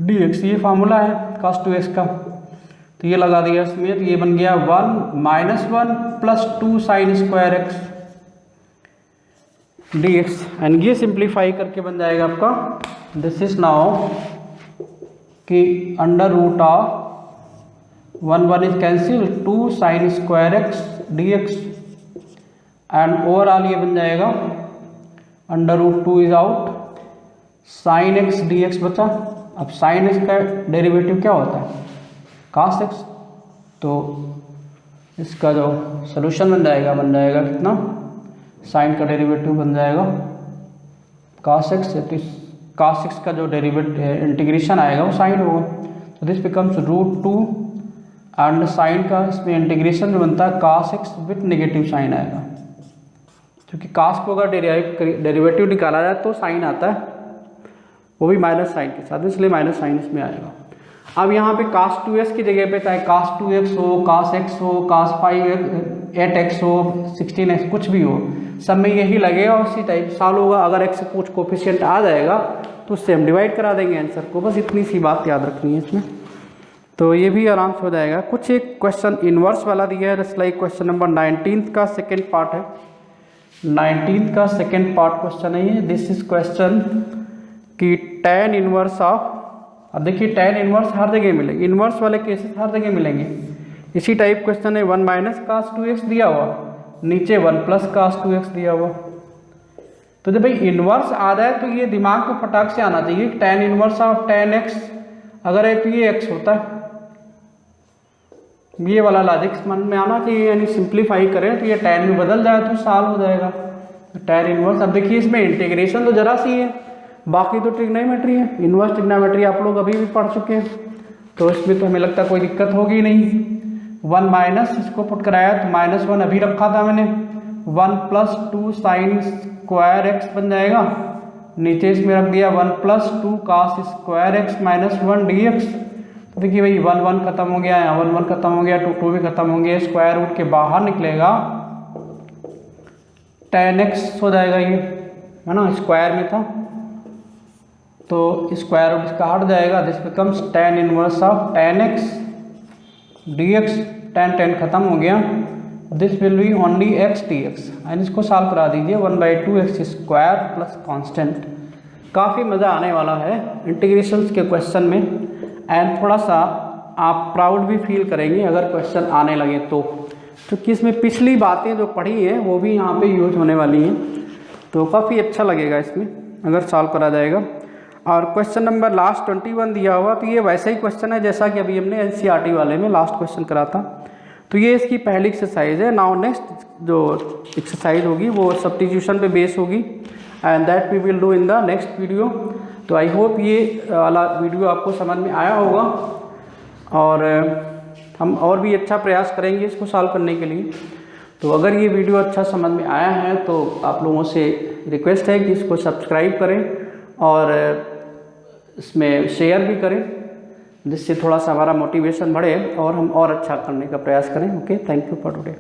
Speaker 1: dx, ये फार्मूला है cos 2x का। तो ये लगा दिया इसमें, तो ये बन गया 1 minus 1 plus 2 sine square x dx, and ये सिंप्लीफाई करके बन जाएगा आपका दिस इज नाउ कि under root of 1 is cancel 2 sine square x dx, and overall ये बन जाएगा under root 2 is out, sine x dx बचा। अब साइन एक्स का डेरिवेटिव क्या होता है, cos x, तो इसका जो सोल्यूशन बन जाएगा कितना, साइन का डेरिवेटिव बन जाएगा cos x, cos 6 का जो डेरिवेटिव इंटीग्रेशन आएगा वो साइन होगा, तो दिस बिकम्स √2 एंड साइन का इसमें इंटीग्रेशन जो बनता है cos x with negative sign आएगा, क्योंकि cos को अगर डेरिवेटिव निकाला जाए तो साइन आता है, वो भी माइनस साइन के साथ, इसलिए माइनस साइन इसमें आएगा। अब यहाँ पे cos 2x की जगह पे चाहे cos 2x हो, cos x हो, cos 8x हो, 16x कुछ भी हो, सब में यही लगेगा और उसी टाइप सॉल्व होगा। अगर x से कुछ कोफिशिएंट आ जाएगा तो उससे हम डिवाइड करा देंगे आंसर को, बस इतनी सी बात याद रखनी है इसमें, तो ये भी आराम से हो जाएगा। कुछ एक क्वेश्चन इनवर्स वाला दिया है, जस्ट लाइक क्वेश्चन नंबर 19 का सेकेंड पार्ट है, 19 का सेकेंड पार्ट क्वेश्चन है ये। दिस इज क्वेश्चन कि tan इनवर्स ऑफ, अब देखिए tan इनवर्स हर जगह मिलेंगे, इनवर्स वाले केसेस हर जगह मिलेंगे। इसी टाइप क्वेश्चन है 1 - cos 2x दिया हुआ, नीचे 1 + cos 2x दिया हुआ। तो जब भाई इनवर्स आ जाए तो ये दिमाग को फटाक से आना चाहिए, tan inverse of tan x अगर है तो ये x होता है, ये वाला लॉजिक मन में आना चाहिए, यानी सिंप्लीफाई करें तो ये tan में बदल जाए तो सॉल्व हो जाएगा tan इनवर्स। अब देखिए इसमें इंटीग्रेशन तो जरा सी है, बाकी तो ट्रिग्नोमेट्री है, इनवर्स ट्रिग्नोमेट्री आप लोग अभी भी पढ़ चुके हैं, तो इसमें तो हमें लगता है कोई दिक्कत होगी नहीं। 1 माइनस इसको पुट कराया तो -1 अभी रखा था मैंने, 1 + 2 sin स्क्वायर x बन जाएगा, नीचे इसमें रख दिया 1 + 2 cos स्क्वायर x -1 dx। तो देखिए भाई 1 1 खत्म हो गया, यहाँ 1 1 खत्म हो गया, 2 2 भी खत्म हो गया, स्क्वायर रूट के बाहर निकलेगा tan x हो जाएगा, ये है ना, स्क्वायर में था तो स्क्वायर रूट इसका हट जाएगा, this becomes tan inverse of tan x dx, tan खत्म हो गया, this will B only x dx, and इसको सॉल्व करा दीजिए 1/2x स्क्वायर प्लस कांस्टेंट। काफ़ी मज़ा आने वाला है इंटीग्रेशंस के क्वेश्चन में, एंड थोड़ा सा आप प्राउड भी फील करेंगे अगर क्वेश्चन आने लगे तो, क्योंकि इसमें पिछली बातें जो पढ़ी हैं वो भी यहाँ पे यूज होने वाली हैं, तो काफ़ी अच्छा लगेगा इसमें अगर सॉल्व करा जाएगा। और क्वेश्चन नंबर लास्ट 21 दिया हुआ, तो ये वैसा ही क्वेश्चन है जैसा कि अभी हमने NCERT वाले में लास्ट क्वेश्चन करा था, तो ये इसकी पहली एक्सरसाइज है। नाउ नेक्स्ट जो एक्सरसाइज होगी वो सब्स्टिट्यूशन पे बेस होगी, and that we will do in the next video. तो आई होप ये वाला वीडियो आपको समझ में आया होगा, और हम और भी अच्छा प्रयास करेंगे इसको सॉल्व करने के लिए। तो अगर ये वीडियो अच्छा समझ में आया है तो आप लोगों से रिक्वेस्ट है कि इसको सब्सक्राइब करें और इसमें शेयर भी करें, जिससे थोड़ा सा हमारा मोटिवेशन बढ़े और हम और अच्छा करने का प्रयास करें। Okay, thank you for today.